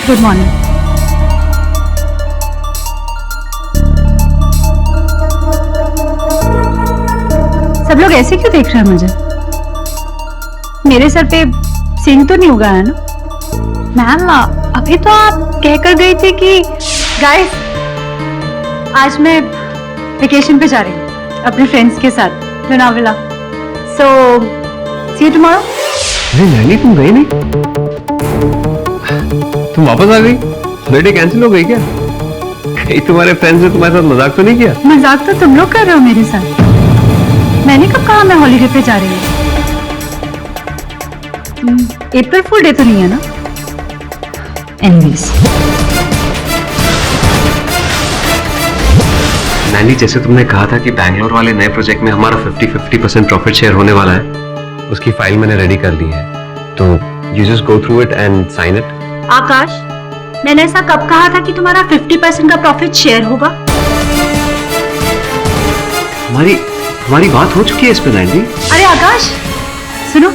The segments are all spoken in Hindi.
Good morning. सब लोग ऐसे क्यों देख रहे हैं मुझे? मेरे सर पे सिंह तो नहीं उगा है ना? मैम अभी तो आप कहकर गई थी कि गाइस आज मैं वेकेशन पे जा रही हूँ अपने फ्रेंड्स के साथ लोनावला। सो सी यू टुमारो। अरे नैनी तुम गई नहीं? तुम वापस आ गई? हॉलिडे कैंसिल हो गई क्या? कहीं तुम्हारे फ्रेंड्स ने तुम्हारे साथ मजाक तो नहीं किया? मजाक तो तुम लोग कर रहे हो मेरे साथ। मैंने कब कहा मैं हॉलिडे पे जा रही हूँ? अप्रैल फुल डे तो नहीं है ना? एनीवेज नैनी जैसे तुमने कहा था कि बैंगलोर वाले नए प्रोजेक्ट में हमारा 50-50% प्रॉफिट शेयर होने वाला है, उसकी फाइल मैंने रेडी कर ली है, तो you just go through it and sign it. Akash, मैंने ऐसा कब कहा था कि तुम्हारा 50% का प्रॉफिट शेयर होगा? हमारी बात हो चुकी है इस पे नैनी। अरे आकाश सुनो,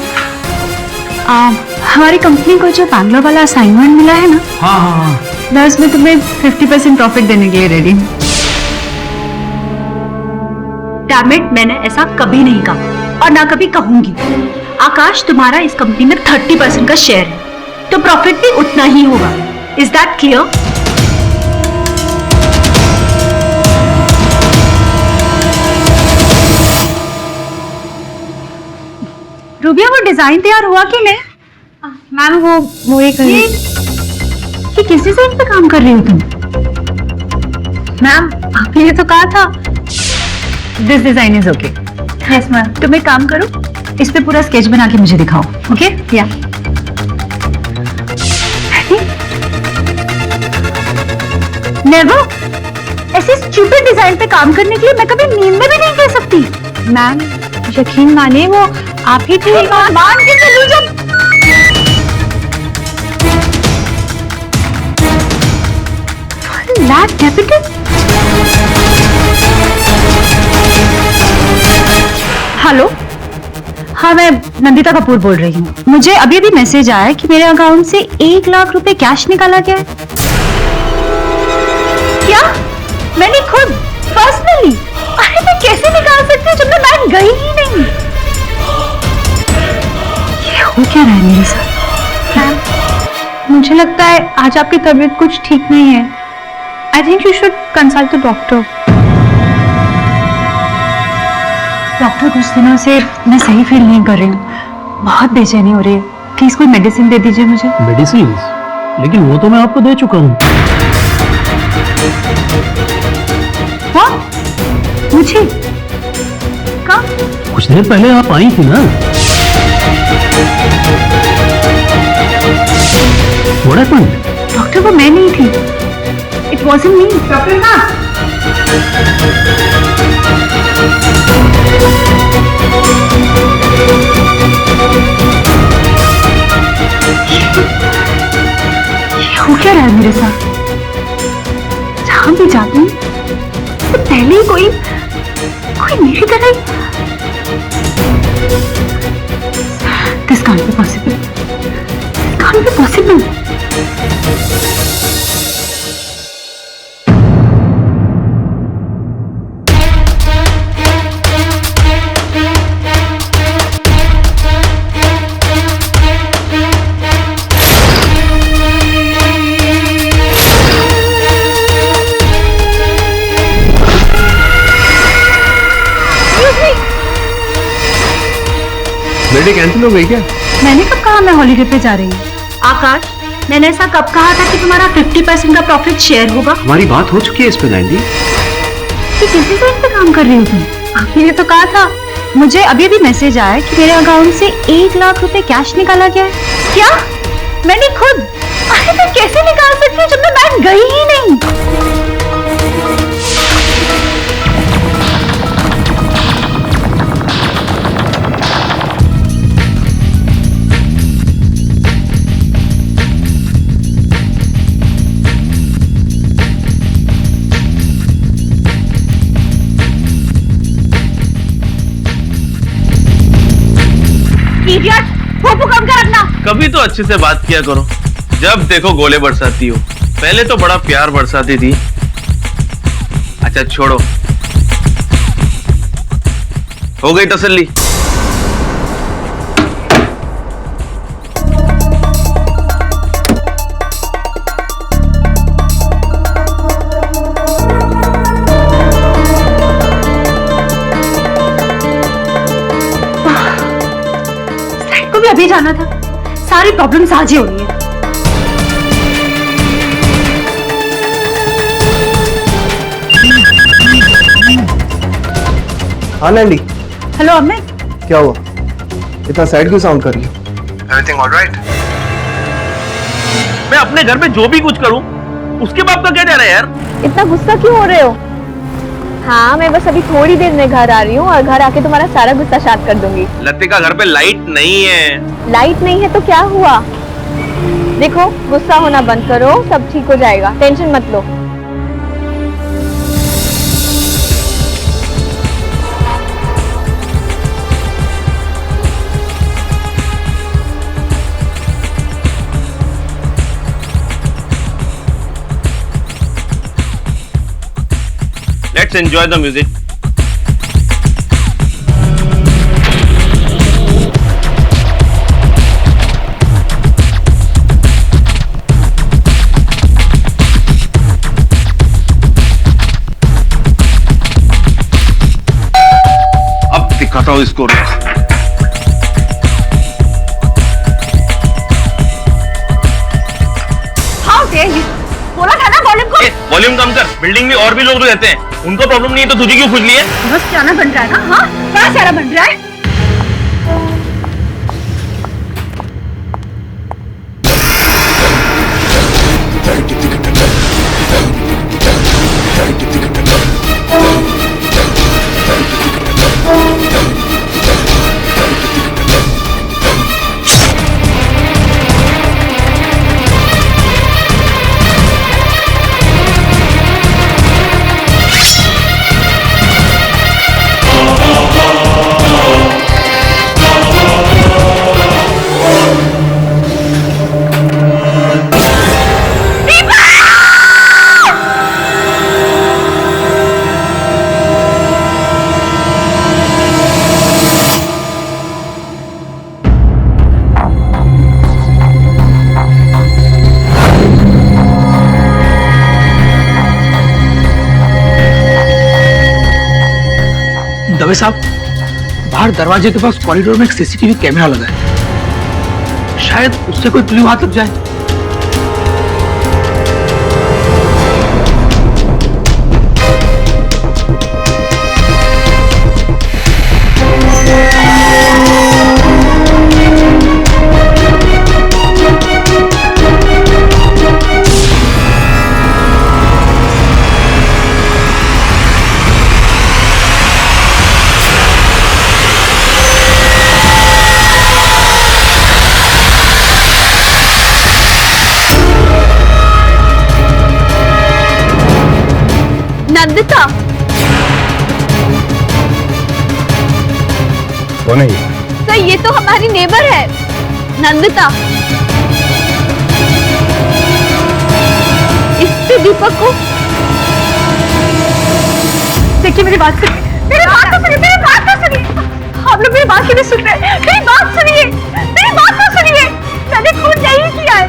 हमारी कंपनी को जो बैंगलोर वाला असाइनमेंट मिला है ना, हाँ, मैं उसमें तुम्हें 50% प्रॉफिट देने के लिए रेडी हूँ। डैम इट, मैंने ऐसा कभी नहीं कहा और ना कभी कहूंगी। आकाश, तुम्हारा इस कंपनी में 30% का शेयर है, तो प्रॉफिट भी उतना ही होगा। Is that clear? रूबिया, वो डिजाइन तैयार हुआ कि नहीं? मैम वो एक कि किस डिजाइन पे काम कर रही हो तुम? मैम आपने ये तो कहा था this design is okay. Yes ma'am. तुम एक काम करो, इस पे पूरा स्केच बना के मुझे दिखाओ। ओके या नेवर, ऐसे स्टूपिड डिजाइन पे काम करने के लिए मैं कभी नींद में भी नहीं कह सकती। मैम यकीन मानिए, वो आप ही थी। मान के चलूं जब लैब कैपिटल। हेलो, हाँ मैं नंदिता कपूर बोल रही हूँ। मुझे अभी अभी मैसेज आया है कि मेरे अकाउंट से 1 लाख रुपए कैश निकाला गया है। क्या? मैंने खुद पर्सनली? अरे मैं कैसे निकाल सकती हूँ जब मैं बैंक गई ही नहीं? ये हो क्या रहा है मेरे साथ? मैम मुझे लगता है आज आपकी तबीयत कुछ ठीक नहीं है। I think you should consult the doctor. Doctor, कुछ दिनों से मैं सही फील नहीं कर रही हूँ, बहुत बेचैनी हो रही है। प्लीज कोई मेडिसिन दे दीजिए मुझे। मेडिसिन? लेकिन वो तो मैं आपको दे चुका हूँ। मुझे कब? कुछ देर पहले आप आई थी ना। What happened? डॉक्टर, वो मैं नहीं थी। It wasn't me. डॉक्टर ना, हो क्या रहा है मेरे साथ? जहां भी जाती हूँ तो पहले ही कोई मेरी तरह। This can't be possible, can't be possible. Holiday cancel हो गई क्या? मैंने कब कहा मैं हॉलिडे पे जा रही हूँ? आकाश, मैंने ऐसा कब कहा था कि तुम्हारा 50% का प्रॉफिट शेयर होगा? हमारी बात हो चुकी है इस पे नैनी। कि किस डिजाइन पे काम कर रही हो तुम? आपने ये तो कहा था। मुझे अभी अभी मैसेज आया है कि मेरे अकाउंट से 1 लाख रुपए कैश निकाला गया है। क्या? मैंने खुद? अरे मैं कैसे निकाल सकती हूँ जब मैं बैंक गई ही नहीं? इडियट, वो कम कर रखना। कभी तो अच्छे से बात किया करो। जब देखो गोले बरसाती हो। पहले तो बड़ा प्यार बरसाती थी। अच्छा छोड़ो, हो गई तसल्ली? को भी अभी जाना था। सारी प्रॉब्लम्स आज ही हो रही है। हाँ नैंडी, हेलो अमित, क्या हुआ? इतना सैड क्यों साउंड कर रही हो? Everything alright? मैं अपने घर पे जो भी कुछ करूं उसके बाप का क्या जा रहा है यार? इतना गुस्सा क्यों हो रहे हो? हाँ, मैं बस अभी थोड़ी देर में घर आ रही हूँ और घर आके तुम्हारा सारा गुस्सा शांत कर दूंगी। लतिका घर पे लाइट नहीं है। लाइट नहीं है तो क्या हुआ? देखो, गुस्सा होना बंद करो, सब ठीक हो जाएगा, टेंशन मत लो। Let's enjoy the music. अब दिखाता हूँ इसको। How dare you! बोला था ना वॉल्यूम को। वॉल्यूम कम कर, बिल्डिंग में और भी लोग रहते हैं, उनको प्रॉब्लम नहीं है तो तुझे क्यों खुजली है? बस सियाना बन रहा है ना? हाँ, बड़ा सियाना बन रहा है। दवे साहब, बाहर दरवाजे के पास कॉरिडोर में एक सीसीटीवी कैमरा लगा है, शायद उससे कोई क्लू हाथ लग जाए। नंदिता, कौन है ये? सर ये तो हमारी नेबर है, नंदिता। इससे दीपक को देखिए, मेरी बात सुनिए, मेरी बात तो सुनिए, मेरी बात तो सुनिए। आप लोग मेरी बात क्यों नहीं सुन रहे? मेरी बात सुनिए, मेरी बात तो सुनिए। मैंने खून नहीं किया है,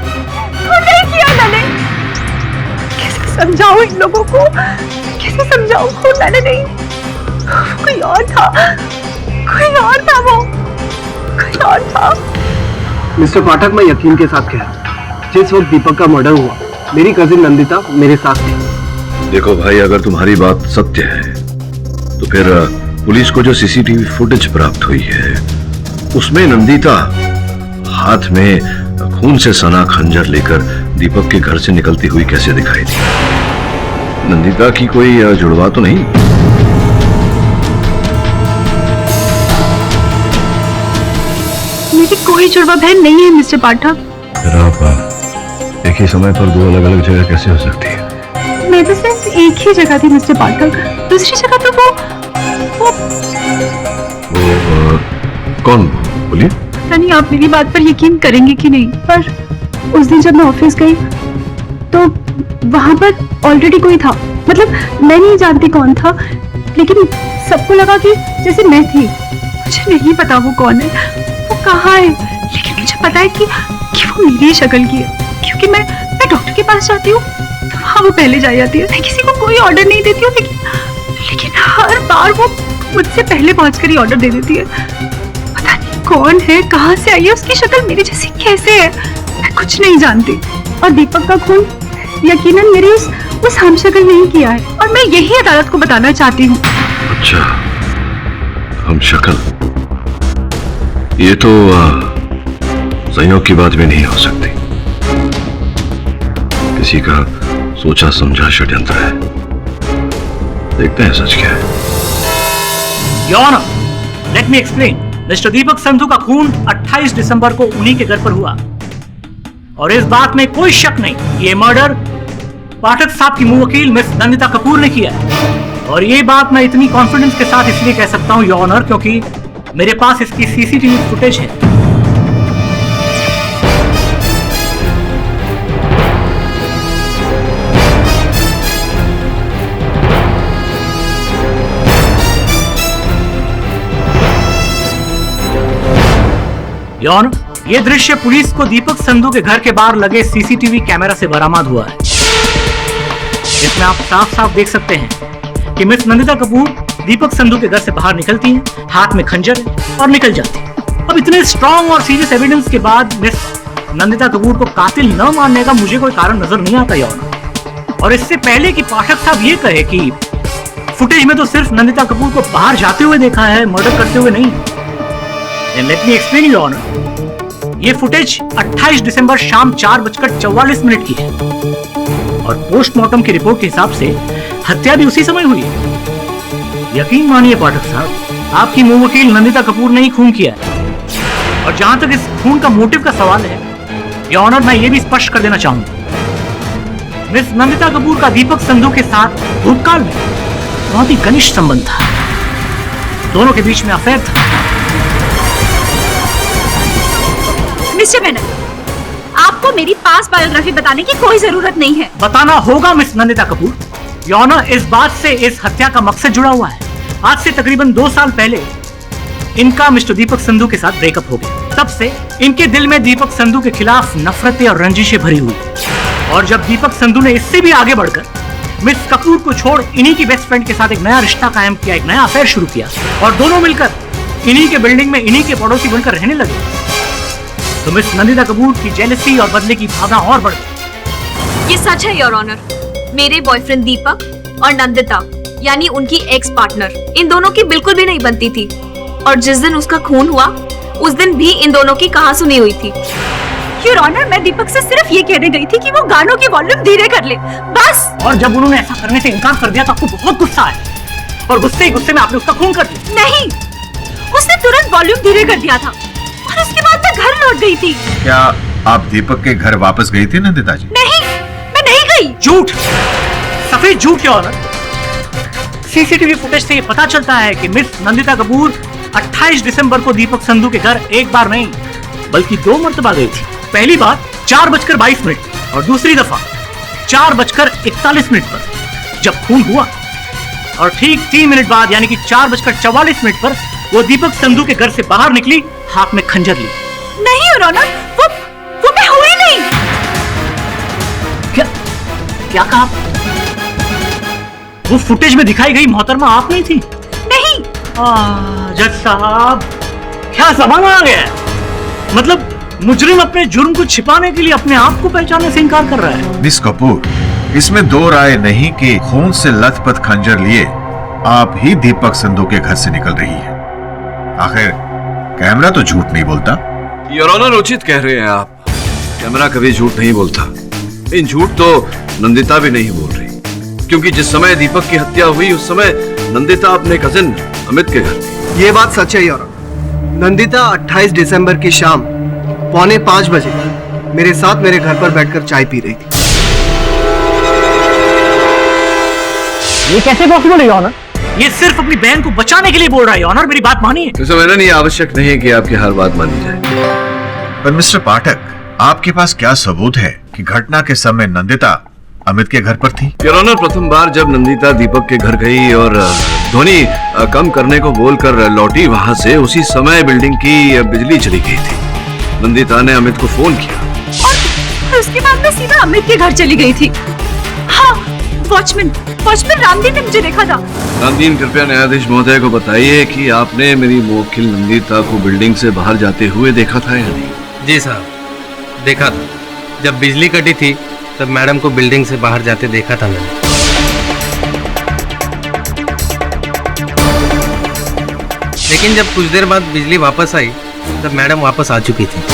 खून नहीं किया मैंने। कैसे समझाऊं इन लोगों को, कैसे समझाऊं? खून मैंने नहीं, कोई और था, कोई और था, वो कोई और था। मिस्टर पाठक, मैं यकीन के साथ कह रहा हूँ, जिस वक्त दीपक का मर्डर हुआ, मेरी कजिन नंदिता मेरे साथ थी। देखो भाई, अगर तुम्हारी बात सत्य है तो फिर पुलिस को जो सीसीटीवी फुटेज प्राप्त हुई है उसमें नंदिता हाथ में खून से सना खंजर लेकर दीपक के घर से निकलती हुई कैसे दिखाई दी? नंदिता की कोई जुड़वा तो नहीं? मेरी कोई जुड़वा बहन नहीं है मिस्टर पाठक। फिर आप एक ही समय पर दो अलग अलग जगह कैसे हो सकती है? मैं तो सिर्फ एक ही जगह थी मिस्टर पाठक, दूसरी जगह तो वो कौन? बोलिए। पता नहीं आप मेरी बात पर यकीन करेंगे कि नहीं, पर उस दिन जब मैं ऑफिस गई तो वहां पर ऑलरेडी कोई था। मतलब मैं नहीं जानती कौन था, लेकिन सबको लगा कि जैसे मैं थी। मुझे नहीं पता वो कौन है, वो कहाँ है, लेकिन मुझे पता है कि वो मेरी ही शक्ल की है, क्योंकि मैं डॉक्टर के पास जाती हूँ तो वहाँ वो पहले जा जाती है। मैं किसी को कोई ऑर्डर नहीं देती हूँ, लेकिन हर बार वो मुझसे पहले पहुंचकर ही ऑर्डर दे देती है। पता नहीं कौन है, कहाँ से आई है, उसकी शक्ल मेरी जैसी कैसे है, मैं कुछ नहीं जानती। और दीपक का खून यकीनन मेरी उस हमशक्ल ने ही किया है, और मैं यही अदालत को बताना चाहती हूँ। अच्छा, हम शक्ल, ये तो संयोग की बात भी नहीं हो सकती। किसी का सोचा समझा षड्यंत्र है। देखते हैं सच क्या है। Your honour, let me explain. Mister Deepak Sandhu का खून 28 दिसंबर को उन्हीं के घर पर हुआ, और इस बात में कोई शक नहीं, ये मर्डर पाठक साहब की मुवक्किल मिस नंदिता कपूर ने किया है। और ये बात मैं इतनी कॉन्फिडेंस के साथ इसलिए कह सकता हूं योर ऑनर, क्योंकि मेरे पास इसकी सीसीटीवी फुटेज है। योर ऑनर, ये दृश्य पुलिस को दीपक संधू के घर के बाहर लगे सीसीटीवी कैमरा से बरामद हुआ है। इसमें आप साफ साफ देख सकते हैं कि मिस नंदिता कपूर दीपक संधू के घर से बाहर निकलती हैं, हाथ में खंजर है और निकल जाती है। अब इतने स्ट्रॉन्ग और सीरियस एविडेंस के बाद मिस नंदिता कपूर को कातिल न मानने का मुझे कोई कारण नजर नहीं आता योर ऑनर। और इससे पहले कि पाठक साहब ये कहे कि फुटेज में तो सिर्फ नंदिता कपूर को बाहर जाते हुए देखा है, मर्डर करते हुए नहीं। Let me explain your honour, ये फुटेज 28 दिसंबर शाम 4:44 की है, और पोस्टमार्टम की रिपोर्ट के हिसाब से हत्या भी उसी समय हुई है। यकीन मानिए पाठक साहब, आपकी मुवक्किल नंदिता कपूर ने ही खून किया है। और जहां तक इस खून का मोटिव का सवाल है योर ऑनर, मैं ये भी स्पष्ट कर देना चाहूंगा, मिस नंदिता कपूर का दीपक संधू के साथ भूतकाल में बहुत ही घनिष्ठ संबंध था, दोनों के बीच में अफेयर था। मिस्टर मेनन, आपको मेरी पास बायोग्राफी बताने की कोई जरूरत नहीं है। बताना होगा miss Nandita Kapoor. Your honour, इस बात से इस हत्या का मकसद जुड़ा हुआ है। आज से तकरीबन 2 साल पहले इनका मिस्टर दीपक संधू के साथ ब्रेकअप हो गया। तब से इनके दिल में दीपक संधू के खिलाफ नफरतें और रंजिशें भरी हुई। और जब दीपक संधू ने इससे भी आगे बढ़कर मिस कपूर को छोड़ इन्हीं की बेस्ट फ्रेंड के साथ एक नया रिश्ता कायम किया, एक नया अफेयर शुरू किया, और दोनों मिलकर इन्हीं के बिल्डिंग में इन्हीं के पड़ोसी बनकर रहने लगे, तो मिस नंदिता कपूर की जेलसी और बदले की भावना और बढ़ गई। ये सच है योर ऑनर। मेरे बॉयफ्रेंड दीपक और नंदिता यानी उनकी एक्स पार्टनर, इन दोनों की बिल्कुल भी नहीं बनती थी। और जिस दिन उसका खून हुआ उस दिन भी इन दोनों की कहां सुनी हुई थी। योर ऑनर, मैं दीपक से सिर्फ ये कहने गई थी कि वो गानों की वॉल्यूम धीरे कर ले, बस। और जब उन्होंने ऐसा करने से इनकार कर दिया तो आपको बहुत गुस्सा आया, और गुस्से ही गुस्से में आपने उसका खून कर दिया। नहीं, उसने तुरंत वॉल्यूम धीरे कर दिया था, और उसके बाद मैं घर लौट गई थी। क्या आप दीपक के घर वापस गई थी नंदिता जी? नहीं, मैं नहीं गई। झूठ, सफेद झूठ योर ऑनर। सीसीटीवी फुटेज से ये पता चलता है कि मिस नंदिता कपूर 28 दिसंबर को दीपक संधू के घर एक बार नहीं बल्कि 2 मर्तबा गई थी। पहली बार 4:22 और दूसरी दफा 4:41 पर जब खून हुआ, और ठीक 3 मिनट बाद यानी कि 4:44 पर वो दीपक संधू के घर से बाहर निकली, हाथ में खंजर ली। नहीं योर ऑनर, वो मैं हुई नहीं। क्या कहा? वो फुटेज में दिखाई गई मोहतरमा आप नहीं थी? नहीं। जज साहब, क्या जमाना आ गया है? मतलब मुजरिम अपने जुर्म को छिपाने के लिए अपने आप को पहचानने से इनकार कर रहा है। मिस कपूर, इसमें 2 राय नहीं कि खून से लथपथ खंजर लिए आप ही दीपक संधू के घर से निकल रही है। आखिर कैमरा तो झूठ नहीं बोलता। योर ऑनर, उचित कह रहे हैं आप, कैमरा कभी झूठ नहीं बोलता। इन झूठ तो नंदिता भी नहीं बोल रही, क्योंकि जिस समय दीपक की हत्या हुई उस समय नंदिता अपने कजिन अमित के घर थी। ये बात सच है योर ऑनर। नंदिता 28 दिसंबर की शाम 4:45 बजे मेरे साथ मेरे घर पर बैठकर चाय पी रही थी। ये कैसे पॉसिबल है योर ऑनर? ये सिर्फ अपनी बहन को बचाने के लिए बोल रहा है योर ऑनर, मेरी बात मानिए। मिस्टर मेनन, ये आवश्यक नहीं कि आपकी हर बात मानी जाए। पर मिस्टर पाठक, आपके पास क्या सबूत है कि घटना के समय नंदिता अमित के घर पर थी? योर ऑनर, प्रथम बार जब नंदिता दीपक के घर गई और ध्वनि कम करने को बोलकर लौटी वहां से, उसी समय बिल्डिंग की बिजली चली गई थी। नंदिता ने अमित को फोन किया और उसके बाद मैं सीधा अमित के घर चली गई थी। हाँ, वॉचमैन रामदीन ने मुझे देखा था। रामदीन, कृपया न्यायाधीश महोदय को बताइए कि आपने मेरी मुवक्किल नंदिता को बिल्डिंग से बाहर जाते हुए देखा था या नहीं? जी साहब, देखा था। जब बिजली कटी थी तब मैडम को बिल्डिंग से बाहर जाते देखा था मैंने। लेकिन जब कुछ देर बाद बिजली वापस आई तब मैडम वापस आ चुकी थी।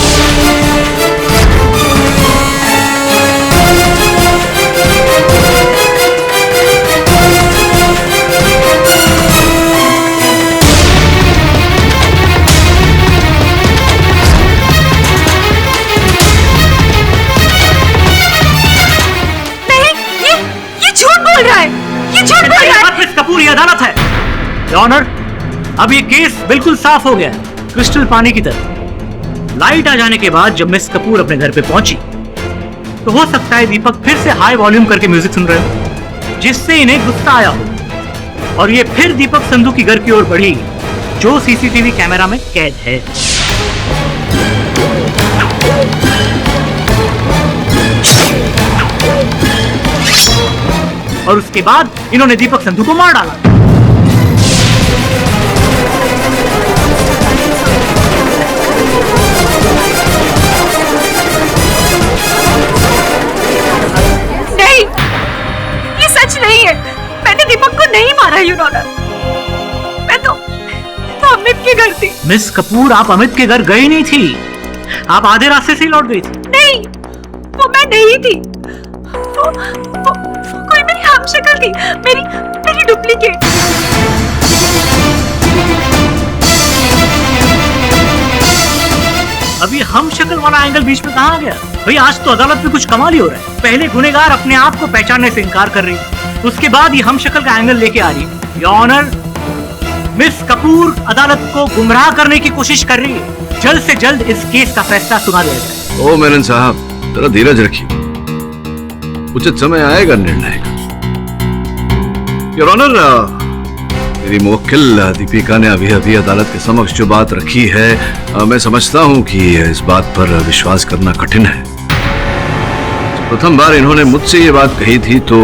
मिस कपूर, ये अदालत है। योर ऑनर, अब ये केस बिल्कुल साफ हो गया है, क्रिस्टल पानी की तरह। लाइट आ जाने के बाद जब मिस कपूर अपने घर पे पहुंची तो हो सकता है दीपक फिर से हाई वॉल्यूम करके म्यूजिक सुन रहे हो, जिससे इन्हें गुस्सा आया हो और ये फिर दीपक संधू की घर की ओर बढ़ी, जो सीसीटीवी कैमरा में कैद है। और उसके बाद इन्होंने दीपक संधू को मार डाला। नहीं, ये सच नहीं है। मैंने दीपक को नहीं मारा योर ऑनर। मैं तो अमित के घर थी। मिस कपूर, आप अमित के घर गई नहीं थी, आप आधे रास्ते से ही लौट गई थी। नहीं, वो मैं नहीं थी। वो कोई मेरी हमशक्ल थी, मेरी डुप्लीकेट। अभी हम शक्ल वाला एंगल बीच में कहाँ आ गया? भाई, आज तो अदालत में कुछ कमाल ही हो रहा है। पहले गुनेगार अपने आप को पहचानने से इनकार कर रही, उसके बाद ये हम शक्ल का एंगल लेके आ रही है। योर ऑनर, मिस कपूर अदालत को गुमराह करने की कोशिश कर रही है। जल्द से जल्द इस केस का फैसला सुना दिया जाए। ओ मेनन साहब, जरा धीरज रखिए, उचित समय आएगा निर्णय का। योर ऑनर, मेरी मुवक्किल दीपिका ने अभी अदालत के समक्ष जो बात रखी है, मैं समझता हूं कि इस बात पर विश्वास करना कठिन है। प्रथम बार इन्होंने मुझसे ये बात कही थी तो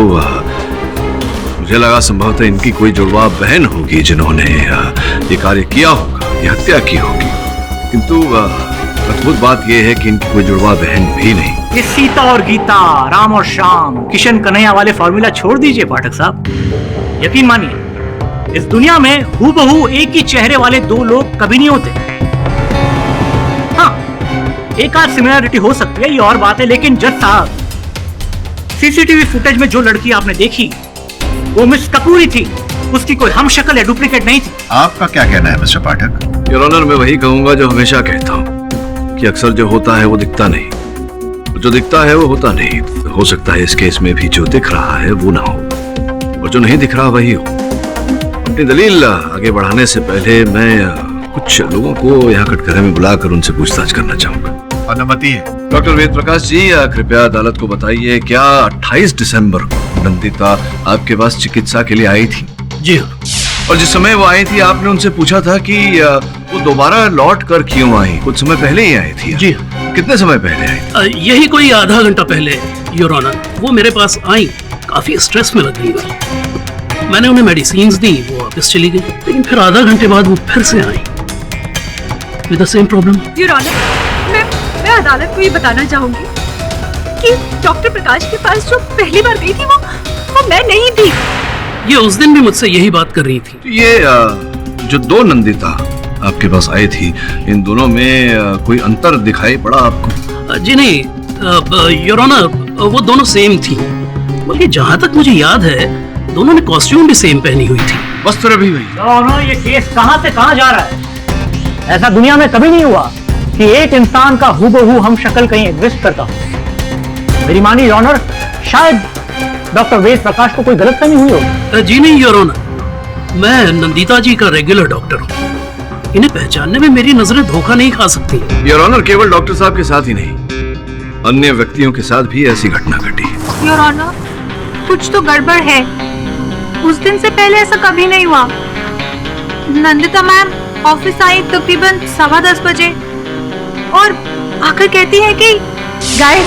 मुझे लगा संभवतः इनकी कोई जुड़वा बहन होगी जिन्होंने ये कार्य किया होगा, ये हत्या की होगी। किंतु अद्भुत बात यह है कि इनकी कोई जुड़वा बहन भी नहीं। ये सीता और गीता, राम और श्याम, किशन कन्हैया वाले फॉर्मूला छोड़ दीजिए पाठक साहब। यकीन मानिए, इस दुनिया में हूबहू एक ही चेहरे वाले दो लोग कभी नहीं होते। हाँ, एक आध सिमिलरिटी हो सकती है, ये और बात है, लेकिन जज साहब, सीसीटीवी फुटेज में जो लड़की आपने देखी वो मिस कपूर ही थी, उसकी कोई हम शक्ल या डुप्लीकेट नहीं थी। आपका क्या कहना है मिस्टर पाठक? योर ऑनर, मैं वही कहूंगा जो हमेशा कहता हूँ कि अक्सर जो होता है वो दिखता नहीं, जो दिखता है वो होता नहीं। हो सकता है इस केस में भी जो दिख रहा है वो ना हो और जो नहीं दिख रहा वही हो। अपनी दलील आगे बढ़ाने से पहले मैं कुछ लोगों को यहाँ कटघरे में बुलाकर उनसे पूछताछ करना चाहूंगा। अनुमति है। डॉक्टर वेद प्रकाश जी, कृपया अदालत को बताइए, क्या 28 दिसंबर को नंदिता आपके पास चिकित्सा के लिए आई थी? जी हाँ। और जिस समय वो आई थी आपने उनसे पूछा था कि वो दोबारा लौट कर क्यों आई? कुछ समय पहले ही आई थी? जी हाँ। कितने समय पहले आई? यही कोई आधा घंटा पहले योर ऑनर। वो मेरे पास आई, काफी स्ट्रेस में लग रही थी। मैंने उन्हें मेडिसिन्स दी, वो वापस चली गई, लेकिन फिर आधा घंटे बाद वो फिर से आई with the same problem. Your honour, मैं अदालत को ये बताना चाहूंगी कि डॉक्टर प्रकाश के पास जो पहली बार गई थी वो मैं नहीं थी। ये उस दिन भी मुझसे यही बात कर रही थी। तो ये जो दो नंदिता आपके पास आई थी, इन दोनों में कोई अंतर दिखाई पड़ा आपको? जी नहीं योर ऑनर, वो दोनों सेम थी। बल्कि जहाँ तक मुझे याद है दोनों ने कॉस्ट्यूम भी सेम पहनी हुई थी। वस्त्र भी वही। ये केस कहाँ से कहाँ जा रहा है? ऐसा दुनिया में कभी नहीं हुआ कि एक इंसान का हूबहू हम शक्ल कहीं एग्जिस्ट करता हो। मेरी मानी योर ऑनर, शायद डॉक्टर वेद प्रकाश को कोई गलतफहमी हुई हो। जी नहीं योर ऑनर, मैं नंदिता जी का रेगुलर डॉक्टर हूँ। इन्हें पहचानने में मेरी नजरें धोखा नहीं खा सकती। योर ऑनर, केवल डॉक्टर साहब के साथ ही नहीं, अन्य व्यक्तियों के साथ भी ऐसी घटना घटी। योर ऑनर, कुछ तो गड़बड़ है। उस दिन से पहले ऐसा कभी नहीं हुआ। नंदिता मैम ऑफिस आई तकरीबन 10:15 बजे और आकर कहती है कि गाइस,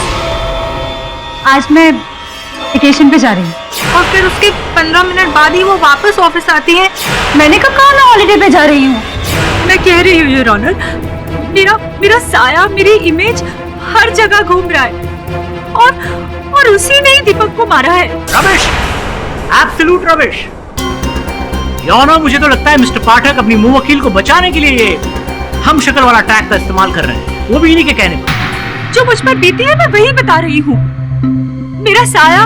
आज मैं वेकेशन पे जा रही हूँ। और फिर उसके 15 मिनट बाद ही वो वापस ऑफिस आती है। मैंने कहा मैं हॉलिडे पे जा रही हूँ। मैं कह रही हूँ योर ऑनर, मेरा साया, मेरी इमेज हर जगह घूम रहा है और उसी ने ही दीपक को मारा है। रमेश, एब्सोल्यूट रमेश। योनो, मुझे तो लगता है मिस्टर पाठक अपनी मुंह वकील को बचाने के लिए ये हम शक्ल वाला टैग का इस्तेमाल कर रहे हैं, वो भी इन्हीं के कहने पर। जो मुझ पर बीती है मैं वही बता रही हूँ। मेरा साया,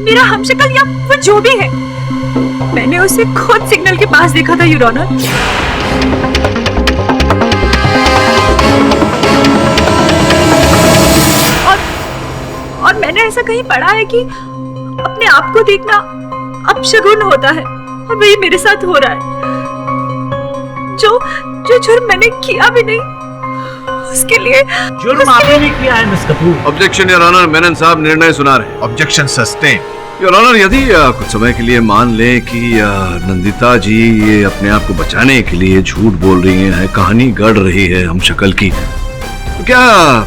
मेरा हमशक्ल या वो जो भी है, मैंने उसे खुद सिग्नल के पास देखा था योर ऑनर। और मैंने ऐसा कहीं पढ़ा है कि अपने आप को देखना अपशगुन होता है, और वही मेरे साथ हो रहा है। जो जुर्म मैंने किया भी नहीं, उसके लिए जुर्म आपने नहीं किया है miss Kapoor. Objection your honour, Menon साहब निर्णय सुना रहे हैं। Objection sustain. योर ऑनर, यदि कुछ समय के लिए मान लें कि नंदिता जी ये अपने आप को बचाने के लिए झूठ बोल रही हैं, कहानी गढ़ रही है हम शक्ल की, तो क्या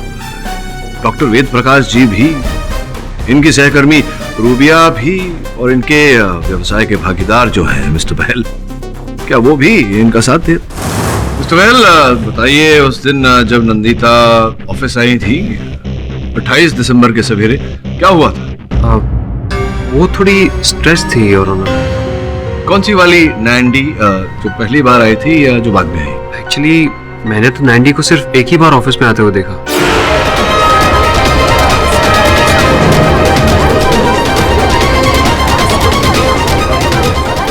डॉक्टर वेद प्रकाश जी भी, इनकी सहकर्मी रूबिया भी और इनके व्यवसाय के भागीदार जो है मिस्टर बहल, क्या वो भी इनका साथ थे? मिस्टर बहल, बताइए, उस दिन जब नंदिता ऑफिस आई थी 28 दिसंबर के सवेरे, क्या हुआ था? वो थोड़ी स्ट्रेस थी और उन्होंने। कौन सी वाली नैंडी, जो पहली बार आई थी या जो बाद में आई? एक्चुअली मैंने तो नैंडी को सिर्फ एक ही बार ऑफिस में आते हुए देखा।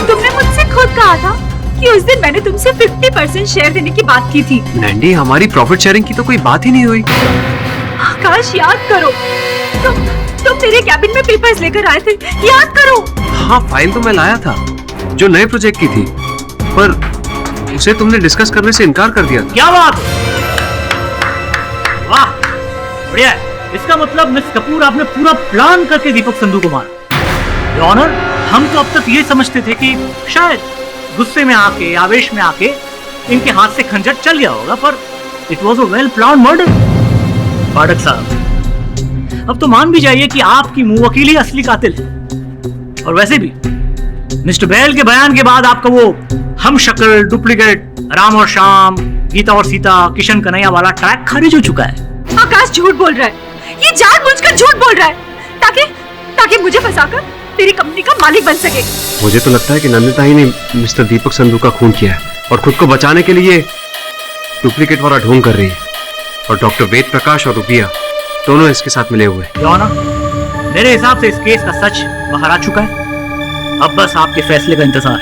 तुमने मुझसे खुद कहा था कि उस दिन मैंने तुमसे 50% शेयर देने की बात की थी। नैंडी, हमारी प्रॉफिट शेयरिंग की तो कोई बात ही नहीं हुई। आकाश, याद करो, तुम मेरे कैबिन में पेपर्स लेकर आए थे, याद करो। हाँ, फाइल तो मैं लाया था जो नए प्रोजेक्ट की थी, पर उसे तुमने डिस्कस करने से इनकार कर दिया था। क्या बात, वाह, बढ़िया है। इसका मतलब मिस कपूर, आपने पूरा प्लान करके दीपक संधू को मारा। योर ऑनर, हम तो अब तक ये समझते थे कि शायद गुस्से में आके, आवेश में आके इनके हाथ से खंजर चल गया होगा, पर it was a well plan murder. Pathak साहब, अब तो मान भी जाइए कि आपकी मुंह वकील ही असली कातिल है। और वैसे भी मिस्टर बैल के बयान के बाद आपका वो हम शक्ल, डुप्लीकेट, राम और श्याम, गीता और सीता, किशन कन्हैया वाला ट्रैक खारिज हो चुका है। आकाश झूठ बोल रहा है, ये जानबूझकर झूठ बोल रहा है ताकि मुझे फंसाकर तेरी कंपनी का मालिक बन सके। मुझे तो लगता है कि नंदिता ही ने मिस्टर दीपक संधू का खून किया है और खुद को बचाने के लिए डुप्लीकेट वाला ढोंग कर रही है। और डॉक्टर वेद प्रकाश और रूबिया दोनों इसके साथ मिले हुए। मेरे हिसाब से इस केस का सच बाहर आ चुका है, अब बस आपके फैसले का इंतजार है।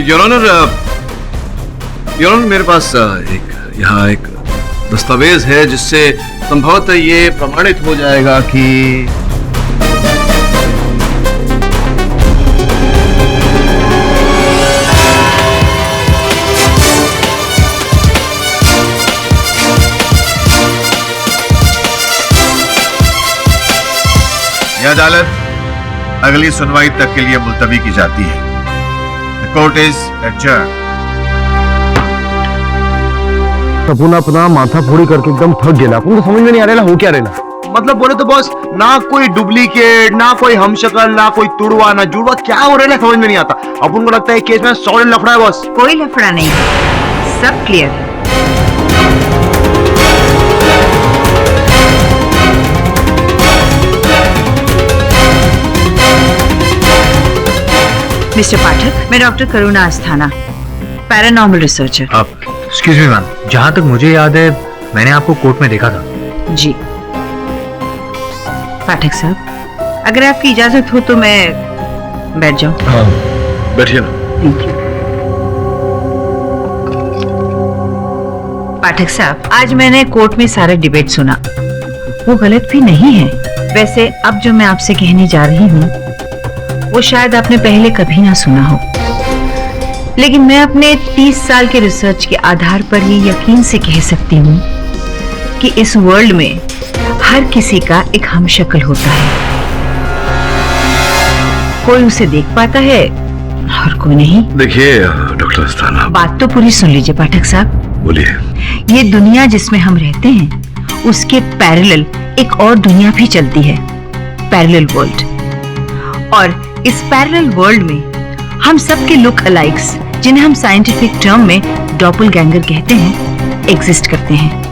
योर ऑनर, मेरे पास यहाँ एक दस्तावेज है जिससे संभवतः ये प्रमाणित हो जाएगा कि यह अदालत अगली सुनवाई तक के लिए मुलतवी की जाती है। The court is adjourned. अपन अपना माथा फोड़ी करके एकदम थक गया। अपन को समझ में नहीं आ रहा हो क्या रहना। मतलब बोले तो बॉस, ना कोई डुप्लीकेट, ना कोई हमशक्ल, ना कोई तुड़वा, ना जुड़वा, क्या हो रहा है समझ में नहीं आता। अपन को लगता है केस में 100 लफड़ा है बॉस। कोई लफड़ा नहीं, सब क्लियर है। मिस्टर पाठक, मैं डॉक्टर करुणा अस्थाना, पैरानॉर्मल रिसर्चर। आप एक्सक्यूज मी मैम, जहां तक मुझे याद है मैंने आपको कोर्ट में देखा था। जी पाठक साहब, अगर आपकी इजाजत हो तो मैं बैठ जाऊं। हाँ, बैठिए ना। Thank you. पाठक साहब, आज मैंने कोर्ट में सारा डिबेट सुना, वो गलत भी नहीं है। वैसे अब जो मैं आपसे कहने जा रही हूँ वो शायद आपने पहले कभी ना सुना हो। लेकिन मैं अपने 30 साल के रिसर्च के आधार पर ये यकीन से कह सकती हूँ कि इस वर्ल्ड में हर किसी का एक हमशक्ल होता है। कोई उसे देख पाता है और कोई नहीं। देखिए डॉक्टर अस्थाना, बात तो पूरी सुन लीजिए पाठक साहब। बोलिए। ये दुनिया जिसमें हम रहते हैं उसके पैरेलल एक और दुनिया भी चलती है, पैरेलल वर्ल्ड। और इस पैरेलल वर्ल्ड में हम सबके लुक अलाइक्स, जिन्हें हम साइंटिफिक टर्म में डॉपलगैंगर कहते हैं, एग्जिस्ट करते हैं।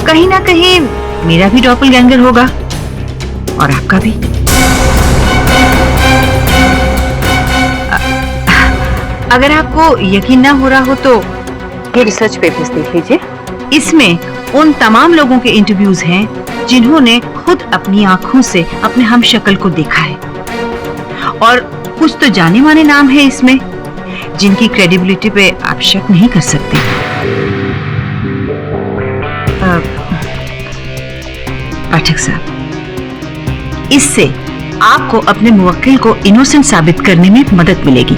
कहीं ना कहीं मेरा भी डॉपलगैंगर होगा और आपका भी। अगर आपको यकीन ना हो रहा हो तो ये रिसर्च पेपर्स देख लीजिए। इसमें उन तमाम लोगों के इंटरव्यूज हैं जिन्होंने खुद अपनी आंखों से अपने हमशक्ल को देखा है, और कुछ तो जाने माने नाम है इसमें जिनकी क्रेडिबिलिटी पे आप शक नहीं कर सकते। पाठक साहब, इससे आपको अपने मुवक्किल को इनोसेंट साबित करने में मदद मिलेगी।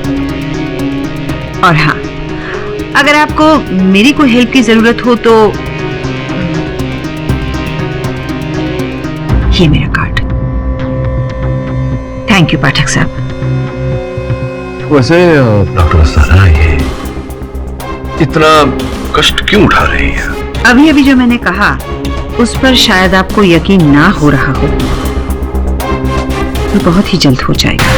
और हाँ, अगर आपको मेरी कोई हेल्प की जरूरत हो तो ये मेरा कार्ड। थैंक यू पाठक साहब। वैसे डॉक्टर अस्थाना, ये इतना कष्ट क्यों उठा रही है? अभी अभी जो मैंने कहा उस पर शायद आपको यकीन ना हो रहा हो, तो बहुत ही जल्द हो जाएगा।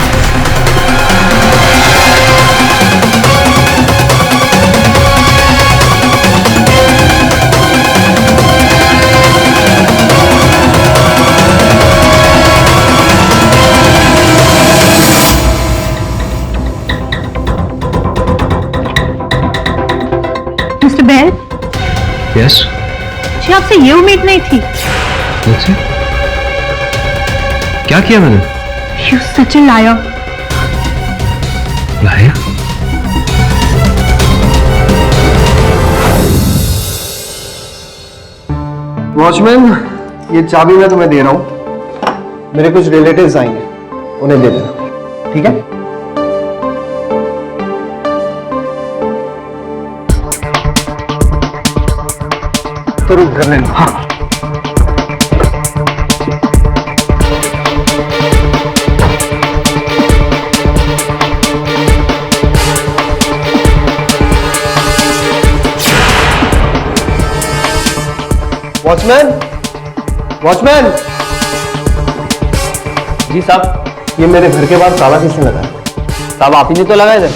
मिस्टर बैल, यस। जी आपसे ये उम्मीद नहीं थी। मुझसे क्या किया मैंने? You such a liar. लाया? वॉचमैन, ये चाबी मैं तुम्हें दे रहा हूं। मेरे कुछ रिलेटिव्स आएंगे, उन्हें दे देना, ठीक है? तो रुक कर लेना। हाँ। वॉचमैन, वॉचमैन जी साहब, ये मेरे घर के बाहर ताला किसने लगाया? साहब आप ही ने तो लगाया था।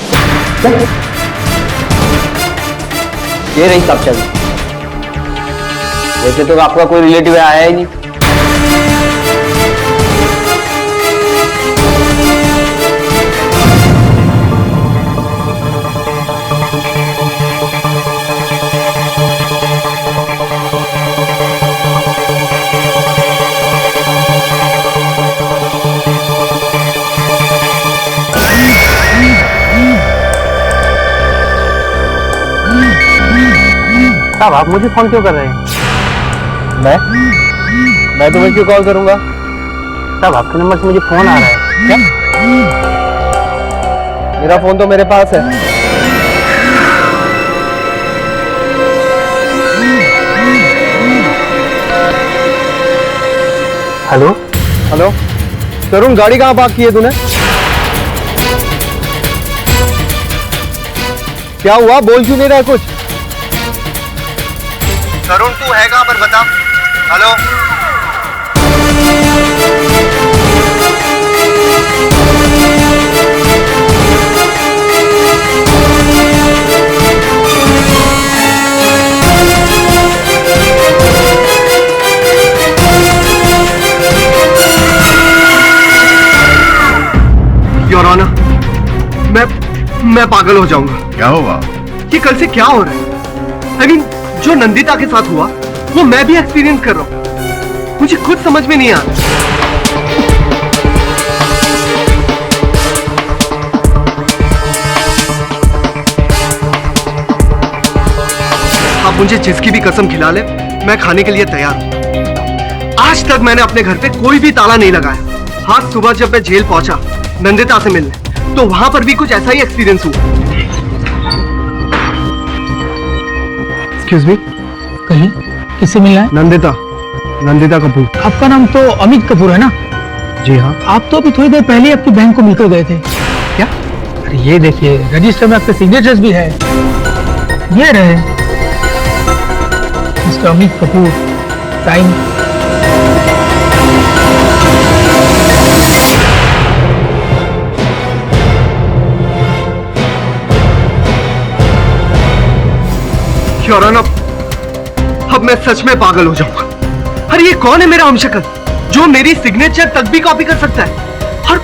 ये रही साहब चाबी। वैसे तो आपका कोई रिलेटिव आया ही नहीं। साहब आप मुझे फोन क्यों कर रहे हैं? मैं तुम्हें क्यों कॉल करूंगा? साहब आपके नंबर से मुझे फोन आ रहा है। क्या? मेरा फोन तो मेरे पास है। हेलो हेलो तरुण, गाड़ी कहाँ पार्क की है तूने? क्या हुआ, बोल क्यों नहीं रहा कुछ? तरुण तू है कहाँ पर, बता। हेलो योर ऑनर, मैं पागल हो जाऊंगा। क्या हुआ? ये कल से क्या हो रहा है? I mean, जो नंदिता के साथ हुआ वो मैं भी एक्सपीरियंस कर रहा हूं। मुझे खुद समझ में नहीं आ रहा। आप मुझे जिसकी भी कसम खिला ले, मैं खाने के लिए तैयार हूं। आज तक मैंने अपने घर पे कोई भी ताला नहीं लगाया। आज सुबह जब मैं जेल पहुंचा नंदिता से मिलने, तो वहां पर भी कुछ ऐसा ही एक्सपीरियंस हुआ। एक्सक्यूज मी, कहिए किससे मिलना है? नंदिता कपूर। आपका नाम तो अमित कपूर है ना? जी हाँ। आप तो अभी थोड़ी देर पहले आपकी बैंक को मिलकर गए थे। क्या? अरे ये देखिए, रजिस्टर में आपके सिग्नेचर्स भी है। ये रहे mister Amit Kapoor, time. Your honour, अब मैं सच में पागल हो जाऊंगा। अरे ये कौन है मेरा हमशक्ल जो मेरी सिग्नेचर तक भी कॉपी कर सकता है? और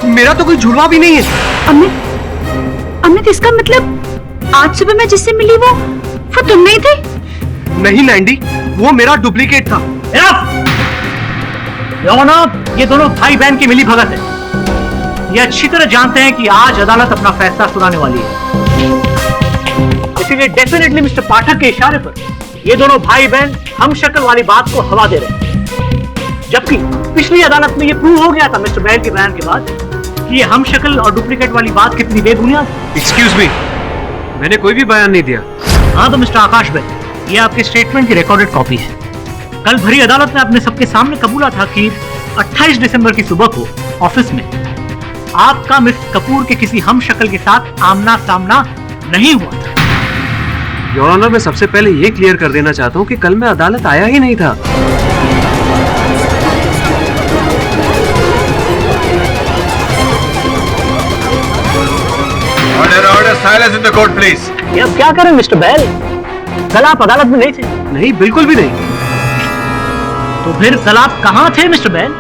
मेरा तो कोई जुड़वा भी नहीं है। अमित, इसका मतलब आज सुबह मैं जिससे मिली वो तुम नहीं थे? नहीं नैंडी, वो मेरा डुप्लीकेट था। ये दोनों भाई बहन की मिली भगत है। ये अच्छी तरह जानते हैं कि आज अदालत अपना फैसला सुनाने वाली है, इसीलिए डेफिनेटली मिस्टर पाठक के इशारे पर ये दोनों भाई बहन हम शक्ल वाली बात को हवा दे रहे हैं। जबकि पिछली अदालत में ये प्रूव हो गया था मिस्टर बैल के बयान के बाद कि ये हम शक्ल और डुप्लीकेट वाली बात कितनी बेबुनियाद। एक्सक्यूज मी, मैंने कोई भी बयान नहीं दिया। हाँ तो मिस्टर आकाश बैल, ये आपके स्टेटमेंट की रिकॉर्डेड कॉपी है। कल भरी अदालत में आपने सबके सामने कबूला था कि 28 दिसंबर की सुबह को ऑफिस में आपका मिस्टर कपूर के किसी हम शक्ल के साथ आमना सामना नहीं हुआ था। योर ऑनर, मैं सबसे पहले ये क्लियर कर देना चाहता हूँ कि कल मैं अदालत आया ही नहीं था। Order, silence in the court please. ये अब क्या करें मिस्टर बैल? कल आप अदालत में नहीं थे। नहीं, बिल्कुल भी नहीं। तो फिर कल आप कहाँ थे मिस्टर बैल?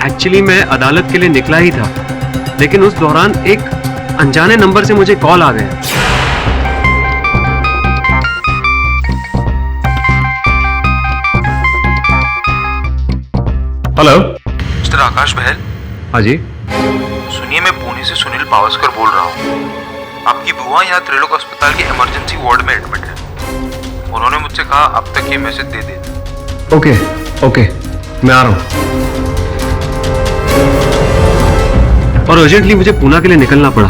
एक्चुअली मैं अदालत के लिए निकला ही था, लेकिन उस दौरान एक अनजाने नंबर से मुझे कॉल आ गया। हेलो, मिस्टर आकाश बहल। हाँ जी। सुनिए, मैं पुणे से सुनील पावस्कर बोल रहा हूँ। आपकी बुआ यहाँ त्रिलोक अस्पताल के इमरजेंसी वार्ड में एडमिट है। उन्होंने मुझसे कहा अब तक ये मैसेज दे दे। ओके, मैं आ रहा हूँ। और अर्जेंटली मुझे पूना के लिए निकलना पड़ा,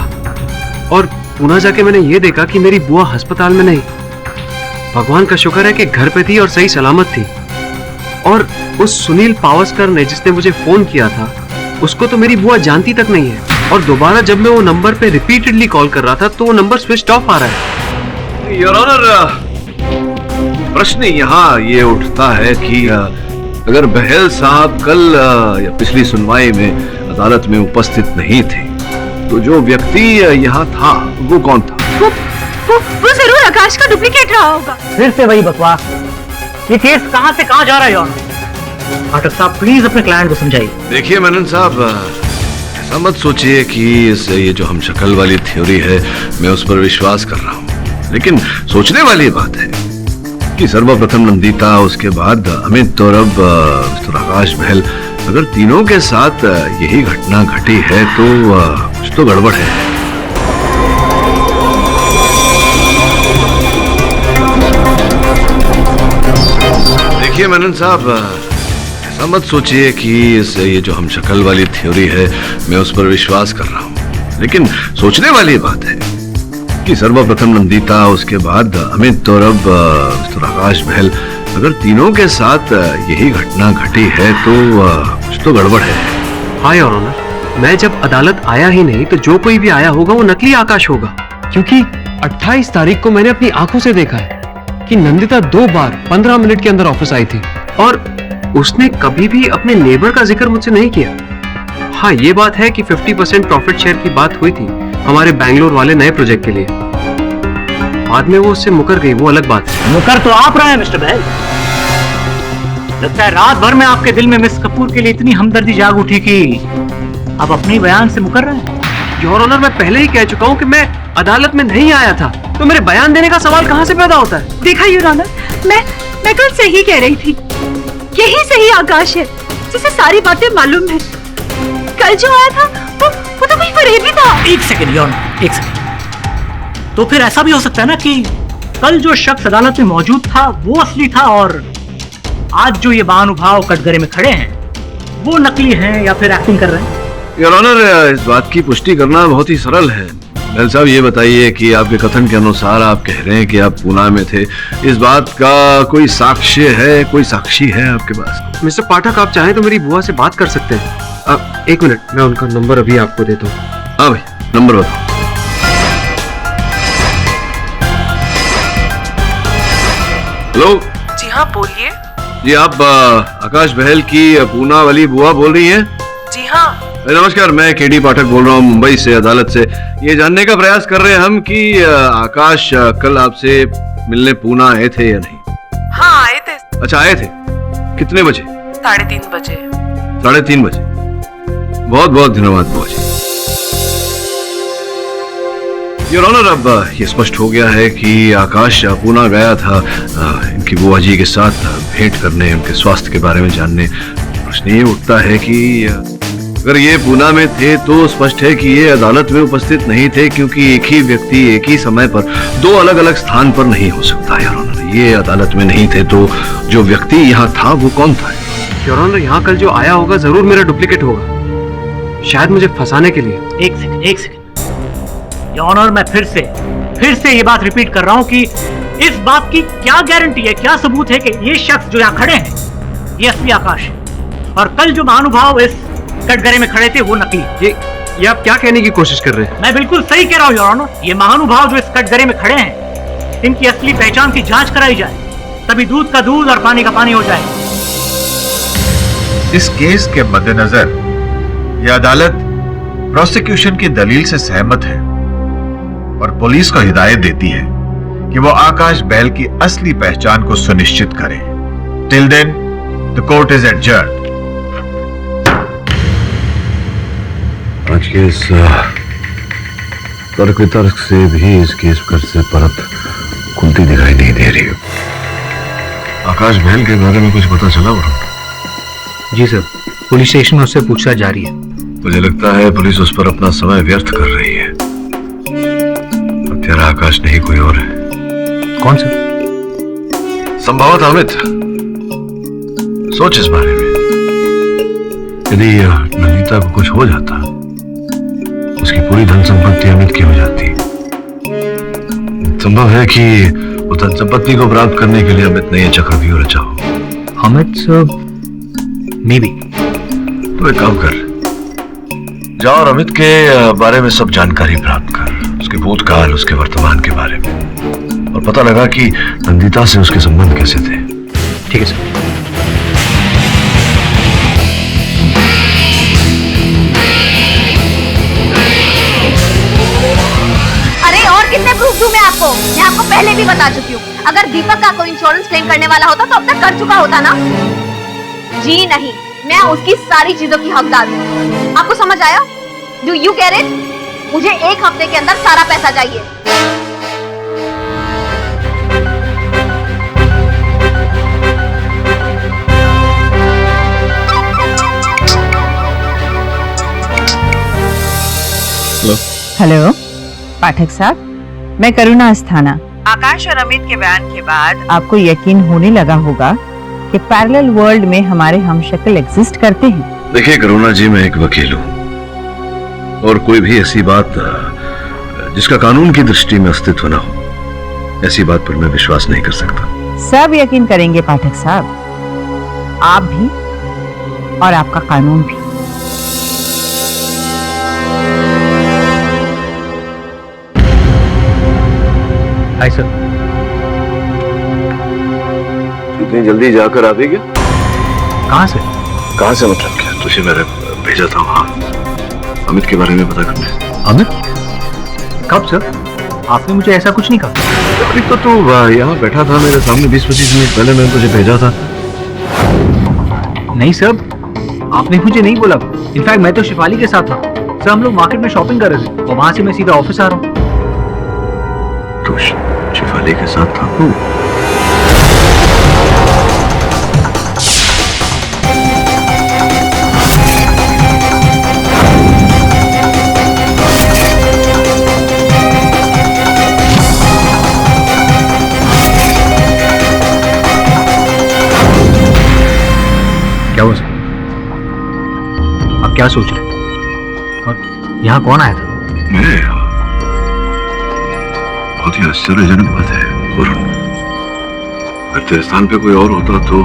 और पूना जाके मैंने ये देखा कि मेरी बुआ अस्पताल में नहीं, भगवान का शुक्र है कि घर पे थी और सही सलामत थी। और उस सुनील पावस्कर ने जिसने मुझे फोन किया था, उसको तो मेरी बुआ जानती तक नहीं है। और दोबारा जब मैं वो नंबर पे रिपीटेडली कॉल कर रहा था तो वो नंबर स्विच ऑफ आ रहा है। योर ऑनर, प्रश्न यहाँ ये उठता है कि अगर बहल साहब कल या पिछली सुनवाई में अदालत में उपस्थित नहीं थे, तो जो व्यक्ति यहाँ था वो कौन था? वो जरूर आकाश का डुप्लीकेट रहा होगा। फिर से वही बकवास। ये केस कहाँ से कहाँ जा रहा है योर ऑनर? पाठक साहब प्लीज अपने क्लाइंट को समझाइए। देखिए मेनन साहब, ऐसा मत सोचिए कि ये जो हम शक्ल वाली थ्योरी है मैं उस पर विश्वास कर रहा हूँ, लेकिन सोचने वाली बात है कि सर्वप्रथम नंदिता, उसके बाद अमित और अब मिस्टर आकाश बहल, अगर तीनों के साथ यही घटना घटी है तो कुछ तो गड़बड़ है। देखिए मेनन साहब, ऐसा मत सोचिए कि ये जो हम शक्ल वाली थ्योरी है मैं उस पर विश्वास कर रहा हूँ, लेकिन सोचने वाली बात है कि सर्वप्रथम नंदिता, उसके बाद अमित और अब मिस्टर आकाश बहल, अगर तीनों के साथ यही घटना घटी है तो कुछ तो गड़बड़ है। हाँ योर ऑनर, मैं जब अदालत आया ही नहीं तो जो कोई भी आया होगा वो नकली आकाश होगा, क्योंकि 28 तारीख को मैंने अपनी आंखों से देखा है कि नंदिता 2 बार 15 मिनट के अंदर ऑफिस आई थी, और उसने कभी भी अपने नेबर का जिक्र मुझसे नहीं किया। हाँ, ये बात है कि 50% प्रॉफिट शेयर की बात हुई थी हमारे बैंगलोर वाले नए प्रोजेक्ट के लिए। बाद में वो उससे मुकर गई, वो अलग बात है। मुकर तो आप रहे हैं मिस्टर बहल। लगता है रात भर में आपके दिल में मिस कपूर के लिए इतनी हमदर्दी जाग उठी कि आप अपने बयान से मुकर रहे हैं। योर ऑनर, मैं पहले ही कह चुका हूँ कि मैं अदालत में नहीं आया था, तो मेरे बयान देने का सवाल कहाँ से पैदा होता है? देखा योर ऑनर, मैं कल सही कह रही थी। यही सही आकाश है जिसे सारी बातें मालूम है। कल जो आया था वो तो कोई फरेबी था। एक सेकंड योर ऑनर, एक सेकंड। तो फिर ऐसा भी हो सकता है ना कि कल जो शख्स अदालत में मौजूद था वो असली था, और आज जो ये बानुभाव कटघरे में खड़े हैं वो नकली हैं या फिर एक्टिंग कर रहे हैं। योर ऑनर, इस बात की पुष्टि करना बहुत ही सरल है। महल साहब, ये बताइए कि आपके कथन के अनुसार आप कह रहे हैं कि आप पूना में थे, इस बात का कोई साक्ष्य है, कोई साक्षी है आपके पास? मिस्टर पाठक, आप चाहें तो मेरी बुआ से बात कर सकते हैं। एक मिनट, मैं उनका नंबर अभी आपको देता हूँ। हाँ भाई, नंबर बताओ। हेलो। जी हाँ, बोलिए। जी, आप आकाश बहल की पूना वाली बुआ बोल रही हैं? जी हाँ। नमस्कार, मैं केडी पाठक बोल रहा हूँ मुंबई से, अदालत से। ये जानने का प्रयास कर रहे हैं हम कि आकाश कल आपसे मिलने पूना आए थे या नहीं? हाँ, आए थे। अच्छा, आए थे। कितने बजे? 3:30 बजे। 3:30 बजे। बहुत बहुत धन्यवाद बुआ जी। योर ऑनर, अब ये स्पष्ट हो गया है कि आकाश पूना गया था इनकी बुआ जी के साथ भेंट करने, उनके स्वास्थ्य के बारे में जानने। प्रश्न ये उठता है कि अगर ये पूना में थे तो स्पष्ट है कि ये अदालत में उपस्थित नहीं थे, क्योंकि एक ही व्यक्ति एक ही समय पर दो अलग अलग स्थान पर नहीं हो सकता। योर ऑनर, ये अदालत में नहीं थे तो जो व्यक्ति यहाँ था वो कौन था? योर ऑनर, यहाँ कल जो आया होगा जरूर मेरा डुप्लीकेट होगा, शायद मुझे फंसाने के लिए। एक सेकंड योर ऑनर, मैं फिर से ये बात रिपीट कर रहा हूँ कि इस बात की क्या गारंटी है, क्या सबूत है कि ये शख्स जो यहाँ खड़े हैं ये असली आकाश है, और कल जो महानुभाव इस कटघरे में खड़े थे वो नकली। ये आप क्या कहने की कोशिश कर रहे हैं? मैं बिल्कुल सही कह रहा हूँ योर ऑनर। ये महानुभाव जो इस कटघरे में खड़े हैं, इनकी असली पहचान की जांच कराई जाए, तभी दूध का दूध और पानी का पानी हो जाए। इस केस के मद्देनजर यह अदालत प्रोसिक्यूशन की दलील से सहमत है और पुलिस को हिदायत देती है कि वो आकाश बहल की असली पहचान को सुनिश्चित करे। Till then the court is adjourned. आज के इस तर्क वितर्क से भी इस केस पर से परत खुलती दिखाई नहीं दे रही। आकाश बहल के बारे में कुछ पता चला? जी सर, पुलिस स्टेशन में उससे पूछताछ जारी है। मुझे लगता है पुलिस उस पर अपना समय व्यर्थ कर रही है। तेरा आकाश नहीं, कोई और है। कौन सा? संभवतः अमित। सोच इस बारे में, यदि नंदिता को कुछ हो जाता, उसकी पूरी धन संपत्ति अमित की हो जाती। संभव है कि वो धन संपत्ति को प्राप्त करने के लिए अमित ने यह चक्रव्यूह रचा हो। Amit sir, may be. तो एक काम कर, जाओ और अमित के बारे में सब जानकारी प्राप्त कर, उसके भूतकाल, उसके वर्तमान के बारे में, और पता लगा कि नंदिता से उसके संबंध कैसे थे। ठीक है सर। कितने प्रूफ दूं मैं आपको पहले भी बता चुकी हूँ। अगर दीपक का कोई इंश्योरेंस क्लेम करने वाला होता तो अब तक कर चुका होता ना। जी नहीं, मैं उसकी सारी चीजों की हकदार हूँ। आपको समझ आया? Do you get it? मुझे 1 हफ्ते के अंदर सारा पैसा चाहिए। हेलो पाठक साहब, मैं करुणा अस्थाना। आकाश और अमित के बयान के बाद आपको यकीन होने लगा होगा कि पैरेलल वर्ल्ड में हमारे हमशक्ल एग्जिस्ट करते हैं। देखिए करुणा जी, मैं एक वकील हूँ और कोई भी ऐसी बात जिसका कानून की दृष्टि में अस्तित्व न हो, ऐसी बात पर मैं विश्वास नहीं कर सकता। सब यकीन करेंगे पाठक साहब, आप भी और आपका कानून भी। Hi sir. इतनी जल्दी जाकर आ भी गया? कहाँ से? कहाँ से मतलब क्या? तुझे मैंने भेजा था वहाँ अमित के बारे में पता करने। अमित? कब सर? आपने मुझे ऐसा कुछ नहीं कहा। अभी तो तू यहाँ बैठा था मेरे सामने 20-25 मिनट पहले मैंने तुझे भेजा था। नहीं सर, आपने मुझे नहीं बोला। इनफैक्ट मैं तो शिफाली के साथ था सर। हम लोग मार्केट में शॉपिंग कर रहे थे और वहां से मैं सीधा ऑफिस आ रहा हूँ। तो शिफाली के साथ था तू? क्या हुआ सर? आप क्या सोच रहे हैं? यहाँ कौन आया था? मैं बहुत ही आश्चर्यजनक बात है वरुण। अगर तेरे स्थान पे कोई और होता तो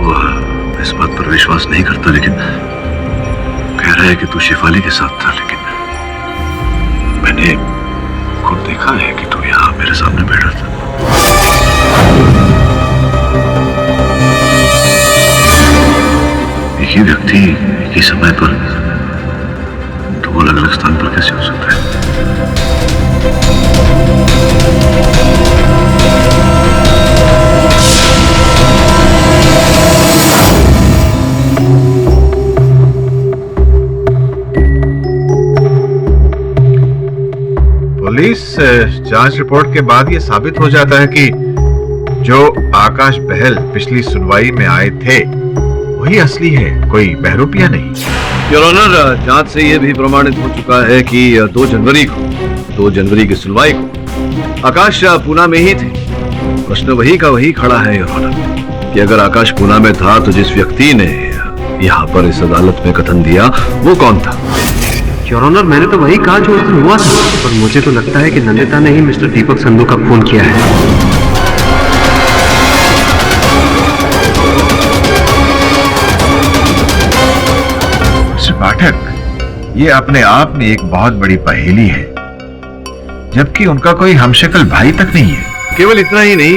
इस बात पर विश्वास नहीं करता, लेकिन कह रहा है कि तू शेफाली के साथ था, लेकिन मैंने खुद देखा है कि तू यहाँ मेरे सामने बैठा था। एक ही व्यक्ति एक ही समय पर दो अलग अलग स्थान पर कैसे हो सकता है? पुलिस जांच रिपोर्ट के बाद ये साबित हो जाता है कि जो आकाश बहल पिछली सुनवाई में आए थे वही असली है, कोई बहरूपिया नहीं। योर ऑनर, जांच से यह भी प्रमाणित हो चुका है कि 2 जनवरी की सुनवाई को आकाश पूना में ही थे। प्रश्न वही का वही खड़ा है योर ऑनर कि अगर आकाश पूना में था तो जिस व्यक्ति ने यहाँ पर इस अदालत में कथन दिया वो कौन था? योर ऑनर, मैंने तो वही कहा जो उस दिन हुआ था, पर मुझे तो लगता है कि नंदिता ने ही मिस्टर दीपक संधू का खून किया है। पाठक, ये अपने आप में एक बहुत बड़ी पहेली है, जबकि उनका कोई हमशक्ल भाई तक नहीं है। केवल इतना ही नहीं,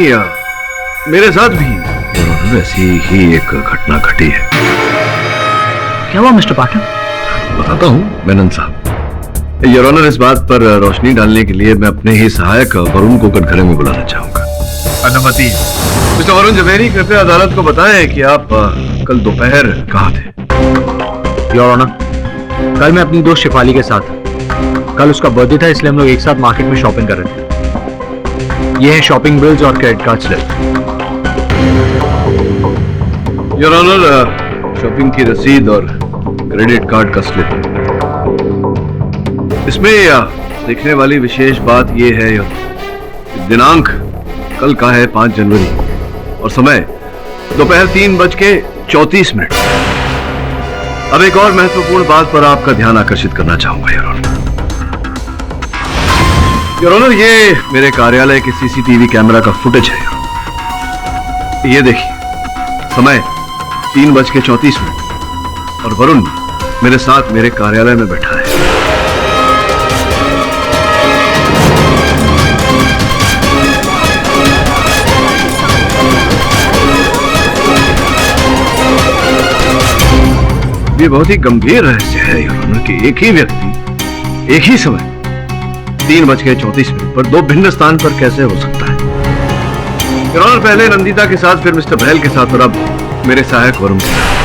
मेरे साथ भी ऐसी ही एक घटना घटी है। क्या हुआ मिस्टर पाठक? बताता हूँ मेनन साहब। योर ऑनर, इस बात पर रोशनी डालने के लिए मैं अपने ही सहायक वरुण को कटघरे में बुलाना चाहूंगा। अनुमति। मिस्टर वरुण जवेरी, कृपया अदालत को बताएं कि आप कल दोपहर कहाँ थे? योर ऑनर, कल मैं अपनी दोस्त शेफाली के साथ, कल उसका बर्थडे था इसलिए हम लोग एक साथ मार्केट में शॉपिंग कर रहे थे। ये है शॉपिंग बिल्स और credit card slip. Your honour, shopping की रसीद और क्रेडिट कार्ड का स्लिप। इसमें देखने वाली विशेष बात यह है दिनांक कल का है 5 जनवरी और समय दोपहर 3:34। अब एक और महत्वपूर्ण बात पर आपका ध्यान आकर्षित करना चाहूंगा योर ऑनर। योर ऑनर, ये मेरे कार्यालय के सीसीटीवी कैमरा का फुटेज है। ये देखिए, समय 3:34 और वरुण मेरे साथ मेरे कार्यालय में बैठा है। ये बहुत ही गंभीर रहस्य है योर ऑनर कि एक ही व्यक्ति एक ही समय 3:34 पर 2 भिन्न स्थान पर कैसे हो सकता है। योर ऑनर, पहले नंदिता के साथ, फिर मिस्टर बहल के साथ और अब मेरे सहायक वरुण के साथ।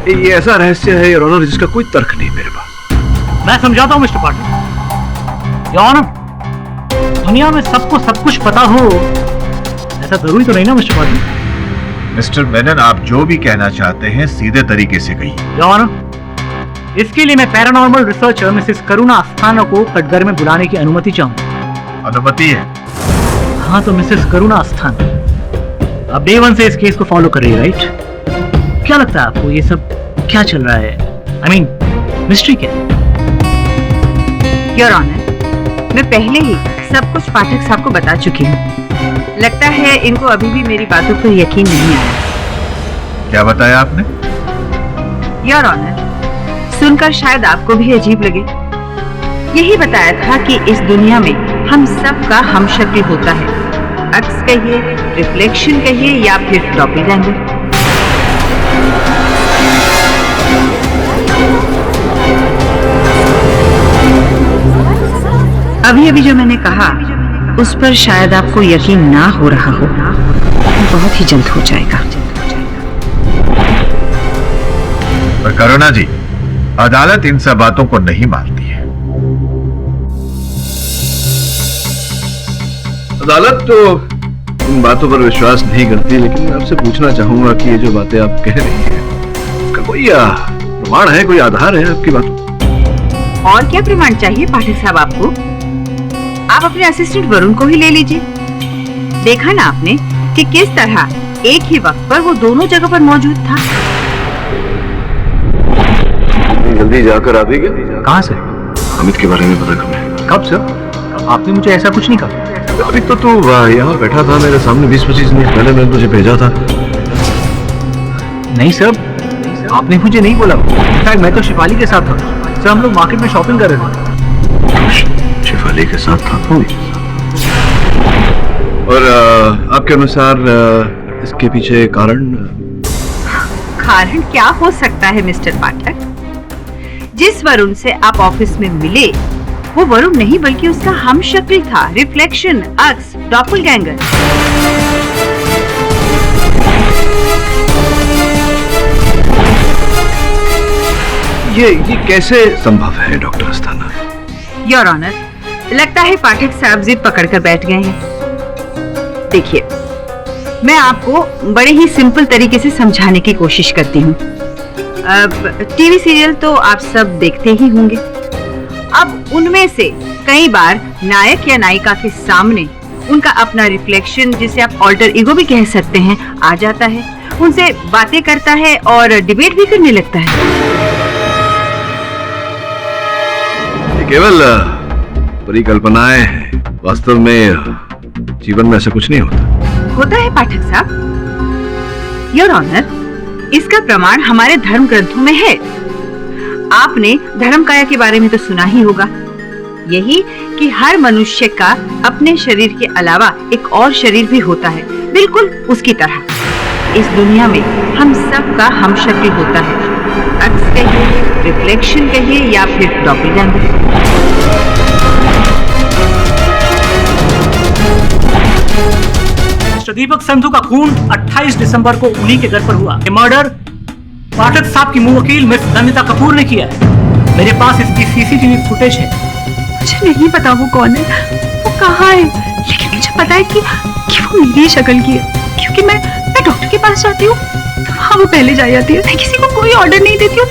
ये ऐसा रहस्य है योर ऑनर जिसका कोई तर्क नहीं मेरे पास। मैं समझाता हूं मिस्टर पाटिल। योर ऑनर, दुनिया में सबको सब कुछ पता हो ऐसा जरूरी तो नहीं ना मिस्टर पाटिल। मिस्टर मेनन, आप जो भी कहना चाहते हैं सीधे तरीके से कहिए। योर ऑनर, इसके लिए मैं पैरानॉर्मल रिसर्चर मिसेस करुणा अस्थाना को कटघरे में बुलाने की अनुमति चाहूंगा। अनुमति है? हाँ, तो मिसेस करुणा अस्थाना अब डे 1 से इस केस को फॉलो कर रही है, राइट? क्या लगता है आपको ये सब क्या चल रहा है? I mean, मिस्ट्री क्या? योर ऑनर, मैं पहले ही सब कुछ पाठक साहब को बता चुकी हूँ। लगता है इनको अभी भी मेरी बातों पर यकीन नहीं आया। क्या बताया आपने? योर ऑनर, सुनकर शायद आपको भी अजीब लगे। यही बताया था कि इस दुनिया में हम सब का हमशक्ल होता है। अक्स कहिए, रिफ्लेक्शन कहिए या फिर डॉपलगैंगर। अभी अभी जो मैंने कहा उस पर शायद आपको यकीन ना हो रहा हो, बहुत ही जल्द हो जाएगा। पर करुणा जी, अदालत इन सब बातों को नहीं मानती है। अदालत तो इन बातों पर विश्वास नहीं करती, लेकिन मैं आपसे पूछना चाहूंगा कि ये जो बातें आप कह रही हैं, उसका कोई प्रमाण है, कोई आधार है आपकी बातों? और क्या प्रमाण चाहिए पाठक साहब आपको? आप अपने असिस्टेंट वरुण को ही ले लीजिए। देखा ना आपने कि किस तरह एक ही वक्त पर वो दोनों जगह पर मौजूद था। जल्दी जाकर आ भी गया? कहाँ से? हामिद के बारे में पता करने। कब सर? आपने मुझे ऐसा कुछ नहीं कहा। अभी तो तू यहाँ बैठा था मेरे सामने, 20-25 मिनट पहले मैंने तुझे भेजा था। नहीं सर, आपने मुझे नहीं बोला। इनफैक्ट मैं तो शिफाली के साथ था सर, हम लोग मार्केट में शॉपिंग कर रहे थे। शिफाली के साथ था? और आपके अनुसार इसके पीछे कारण क्या हो सकता है मिस्टर पाठक? जिस वरुण से आप ऑफिस में मिले वो वरुण नहीं बल्कि उसका हमशक्ल था, रिफ्लेक्शन, अक्स, डॉपलगैंगर। ये कैसे संभव है डॉक्टर अस्थाना? योर ऑनर, लगता है पाठक साहब जिद पकड़कर बैठ गए हैं। देखिए, मैं आपको बड़े ही सिंपल तरीके से समझाने की कोशिश करती हूँ। अब टीवी सीरियल तो आप सब देखते ही होंगे। अब उनमें से कई बार नायक या नायिका के सामने उनका अपना रिफ्लेक्शन, जिसे आप ऑल्टर ईगो भी कह सकते हैं, आ जाता है, उनसे बातें करता है और डिबेट भी करने लगता है। ये केवल परिकल्पनाएं हैं, वास्तव में जीवन में ऐसा कुछ नहीं होता है पाठक साहब। योर ऑनर, इसका प्रमाण हमारे धर्म ग्रंथों में है। आपने धर्मकाया के बारे में तो सुना ही होगा, यही कि हर मनुष्य का अपने शरीर के अलावा एक और शरीर भी होता है, बिल्कुल उसकी तरह। इस दुनिया में हम सब का हमशक्ल होता है, अक्स कहिए, रिफ्लेक्शन कहिए या फिर डॉपलगैंगर। दीपक संधू का खून 28 दिसंबर को उन्हीं के घर पर हुआ। ये मर्डर पाठक साहब की मुंह वकील मिस नंदिता कपूर ने किया है। मेरे पास इसकी सीसीटीवी फुटेज है। मुझे नहीं पता वो कौन है, वो कहाँ है, लेकिन मुझे पता है कि वो मेरी शक्ल की है, क्योंकि मैं डॉक्टर के पास जाती हूँ तो वहाँ वो पहले जा जाती है। मैं किसी को कोई ऑर्डर नहीं देती हूँ,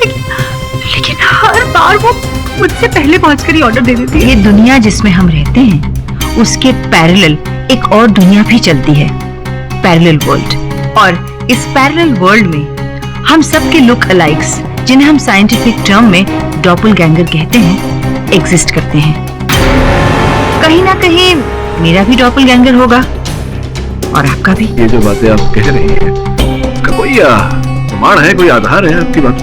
लेकिन हर बार वो मुझसे पहले पहुँचकर ही ऑर्डर दे देती है। ये दुनिया जिसमें हम रहते हैं उसके पैरेलल एक और दुनिया भी चलती है, पैरेलल वर्ल्ड। और इस पैरेलल वर्ल्ड में हम सब के लुक अलाइक्स, जिन्हें हम साइंटिफिक टर्म में डॉपलगैंगर कहते हैं, एग्जिस्ट करते हैं। कहीं ना कहीं मेरा भी डॉपलगैंगर होगा और आपका भी। ये जो बातें आप कह रही हैं, उसका कोई प्रमाण है, कोई आधार है आपकी बात?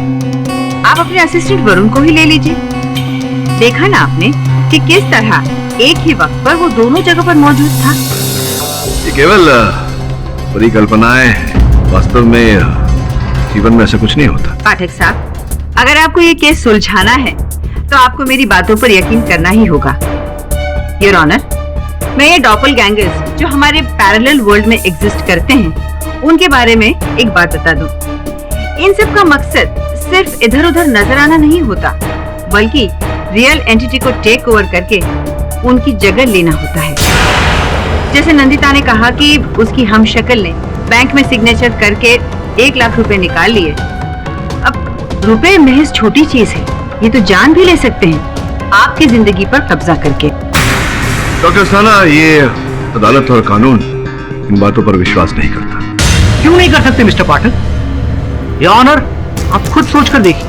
आप अपने असिस्टेंट वरुण को ही ले लीजिए। देखा ना आपने कि किस तरह एक ही वक्त पर वो दोनों जगह पर मौजूद था। ये केवल परिकल्पनाएं हैं, वास्तव में जीवन में ऐसा कुछ नहीं होता। पाठक साहब, अगर आपको ये केस सुलझाना है तो आपको मेरी बातों पर यकीन करना ही होगा। योर ऑनर, मैं ये डॉपलगैंगर्स जो हमारे पैरेलल वर्ल्ड में एग्जिस्ट करते हैं, उनके बारे में एक बात बता दूं। इन सब का मकसद सिर्फ इधर उधर नजर आना नहीं होता, बल्कि रियल एंटिटी को टेक ओवर करके उनकी जगह लेना होता है। जैसे नंदिता ने कहा कि उसकी हमशक्ल ने बैंक में सिग्नेचर करके 1 लाख रुपए निकाल लिए। अब रुपए महज छोटी चीज है, ये तो जान भी ले सकते हैं आपकी जिंदगी पर कब्जा करके। डॉक्टर साना, ये अदालत और कानून इन बातों पर विश्वास नहीं करता। क्यों नहीं कर सकते मिस्टर पाठक? ये ऑनर, आप खुद सोचकर देखिए,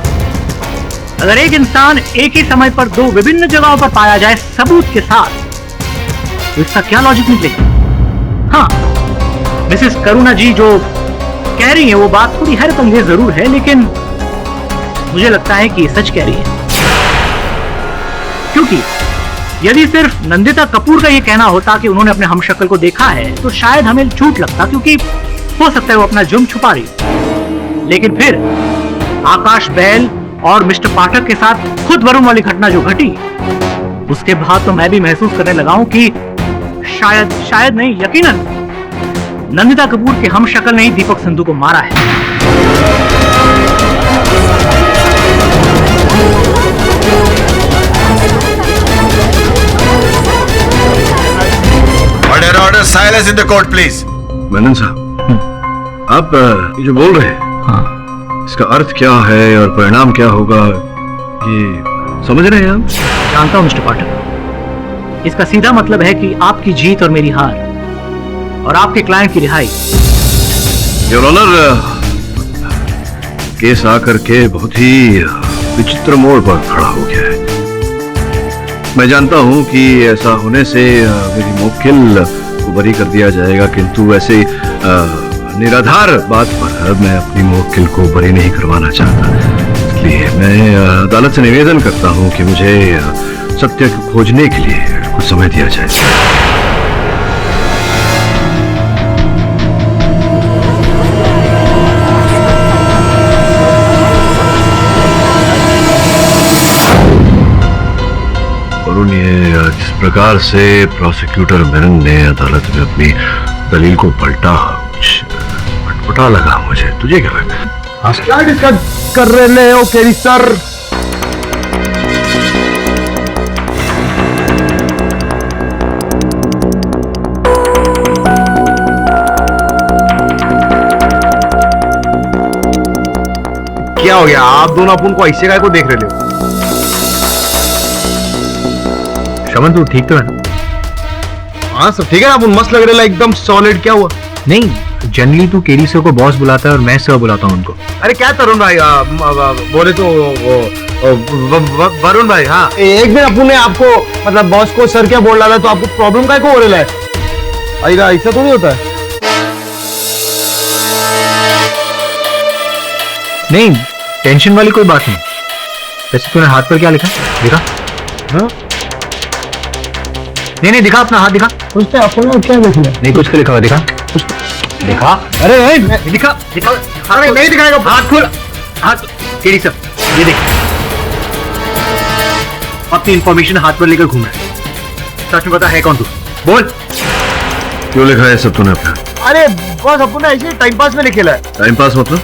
अगर एक इंसान एक ही समय पर 2 विभिन्न जगहों पर पाया जाए सबूत के साथ, तो इसका क्या लॉजिक निकलेगा? हाँ, मिसेस करुणा जी जो कह रही हैं वो बात थोड़ी हैरत अंगेज जरूर है, लेकिन मुझे लगता है कि ये सच कह रही है। क्योंकि यदि सिर्फ नंदिता कपूर का ये कहना होता कि उन्होंने अपने हमशक्ल को देखा है, तो शायद हमें झूठ लगता, क्योंकि हो सकता है वो अपना जुर्म छुपा रही। लेकिन फिर आकाश बैल और मिस्टर पाठक के साथ खुद वरुण वाली घटना जो घटी, उसके बाद तो मैं भी महसूस करने लगा हूं कि शायद नहीं, यकीनन नंदिता कपूर के हमशक्ल ने ही दीपक संधू को मारा है। Order silence in the court please. Menon साहब, आप ये जो बोल रहे हैं, हाँ, इसका अर्थ क्या है और परिणाम क्या होगा, ये समझ रहे हैं आप? जानता हूं मिस्टर पाठक, इसका सीधा मतलब है कि आपकी जीत और मेरी हार, और आपके क्लाइंट की रिहाई। योर ऑनर, केस आकर के बहुत ही विचित्र मोड़ पर खड़ा हो गया है। मैं जानता हूं कि ऐसा होने से मेरी मुवक्किल को बरी कर दिया जाएगा, किंतु ऐसे निराधार बात पर मैं अपनी मुवक्किल को बरी नहीं करवाना चाहता। इसलिए मैं अदालत से निवेदन करता हूं कि मुझे सत्य को खोजने के लिए कुछ समय दिया जाए। और ये जिस प्रकार से प्रोसिक्यूटर मेनन ने अदालत में अपनी दलील को पलटा, कुछ अटपटा लगा मुझे। तुझे क्या लगा? क्या डिस्कस कर रहे हो केरी सर? क्या हो गया? आप दोनों अपन को ऐसे काय को देख रहे हो? शमन तू ठीक तो है ना? हाँ सब ठीक है ना, अपन मस्त लग रहे, एकदम सॉलिड। क्या हुआ? नहीं, जनरली तू केरी सर को बॉस बुलाता है और मैं सर बुलाता हूँ उनको। अरे क्या तरुण भाई बोले तो वरुण भाई। हाँ एक दिन अपन ने आपको मतलब बॉस को सर क्या बोल डाला तो आपको प्रॉब्लम काय को हो रहा है? ऐसा तो नहीं होता है। नहीं, टेंशन वाली कोई बात नहीं। वैसे तूने हाथ पर क्या लिखा? दिखा। हाँ? नहीं दिखा, अपना हाथ दिखा। उस पे अपना क्या लिख लिया? नहीं, कुछ तो लिखा हुआ दिखा। कुछ दिखा। अरे नहीं दिखा। अरे नहीं दिखाएगा। हाथ खोल। हाथ केरी सर, ये देख, अपनी इंफॉर्मेशन हाथ पर लेकर घूम रहा है। सच में बता, है कौन तू? बोल। क्यों लिखा है सब तूने अपना? अरे बस अपन ऐसे टाइम पास में लिखेला है। टाइम पास मतलब?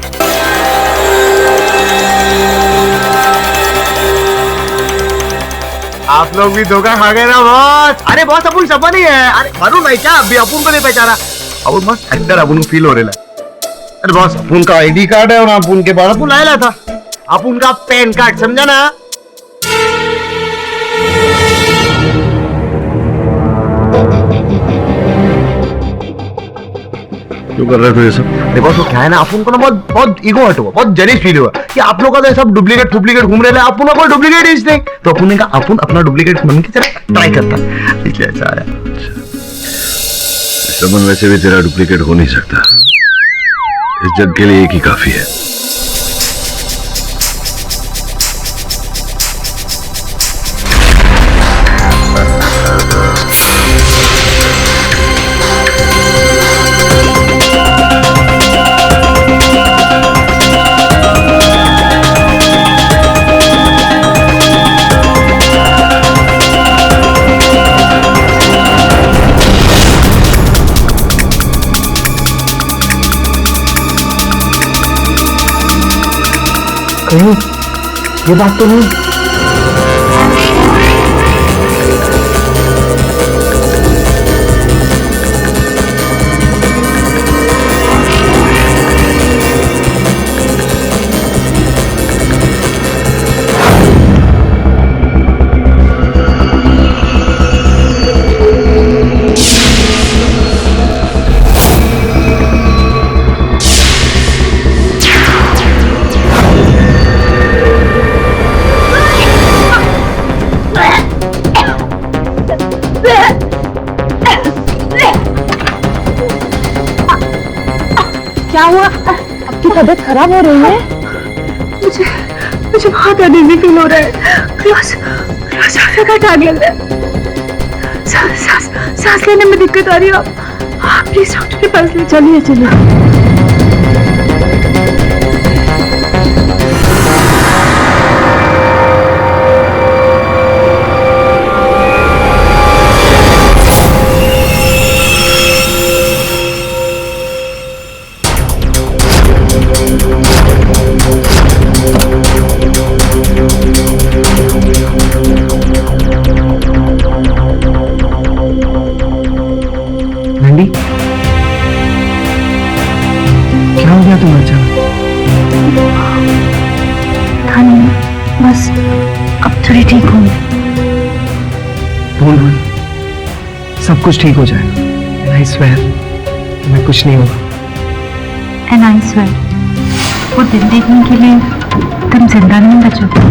आप लोग भी धोखा खा गए ना बॉस। अरे बॉस अपन सब नहीं है। अरे वरुण भाई क्या अभी अपन को नहीं पहचाना? अपन मस्त अंदर अपन को फील हो रहा है। अरे बॉस अपन का आईडी कार्ड है और अपन के बाद अपन लाया था। अपन का पैन कार्ड, समझा ना? क्यों कर रहे थे ये सब? देखो तो क्या है ना, अपन को ना बहुत ईगो हट हुआ, बहुत जेलिस फील हुआ कि आप लोग का तो सब डुप्लीकेट घूम रहे हैं, अपन को कोई डुप्लीकेट इज नहीं। तो अपन ने कहा अपन अपना डुप्लीकेट बन के जरा ट्राई करता है। इसलिए ऐसा आया। शमन वैसे भी तेरा डुप्लीकेट हो नहीं सकता, इस जग के लिए एक ही काफी है। कहीं ये बात तो नहीं? क्या हुआ? आपकी तबीयत खराब हो रही है? मुझे बहुत अजीब फील हो रहा है। क्लोज आग लग रहा है। सांस लेने में दिक्कत आ रही है। आप प्लीज डॉक्टर के पास ले चलिए। क्या हो गया तुम अचानक? बस अब थोड़ी ठीक हूँ। सब कुछ ठीक हो जाएगा। I swear, मैं कुछ नहीं होगा। And I swear, वो दिन देखने के लिए तुम जिंदा नहीं बचोगे।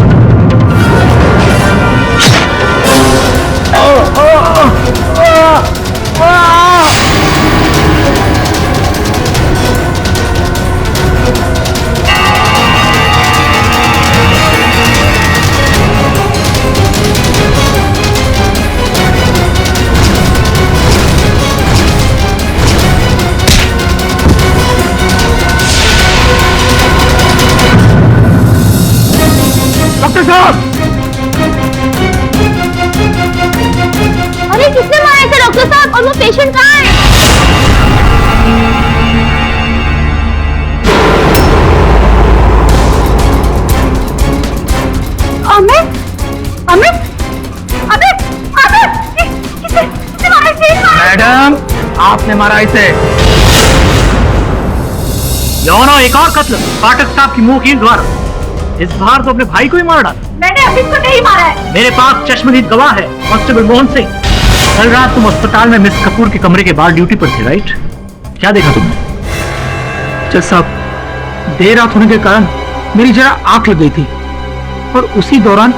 पेशेंट कहाँ है? अमित, अमित, अमित, अमित, किसे मारा इसे? मैडम, आपने मारा इसे। यौनो एक और कत्ल पाठक साहब की मुंह की द्वारा। इस बार तो अपने भाई को ही मार डाला। मैंने अमित को नहीं मारा है। मेरे पास चश्मदीद गवाह है, कांस्टेबल मोहन सिंह। कल रात तुम अस्पताल में मिस कपूर के कमरे के बाहर ड्यूटी पर थे, राइट? क्या देखा तुमने? जज साहब, देर रात होने के कारण मेरी जरा आंख लग गई थी और उसी दौरान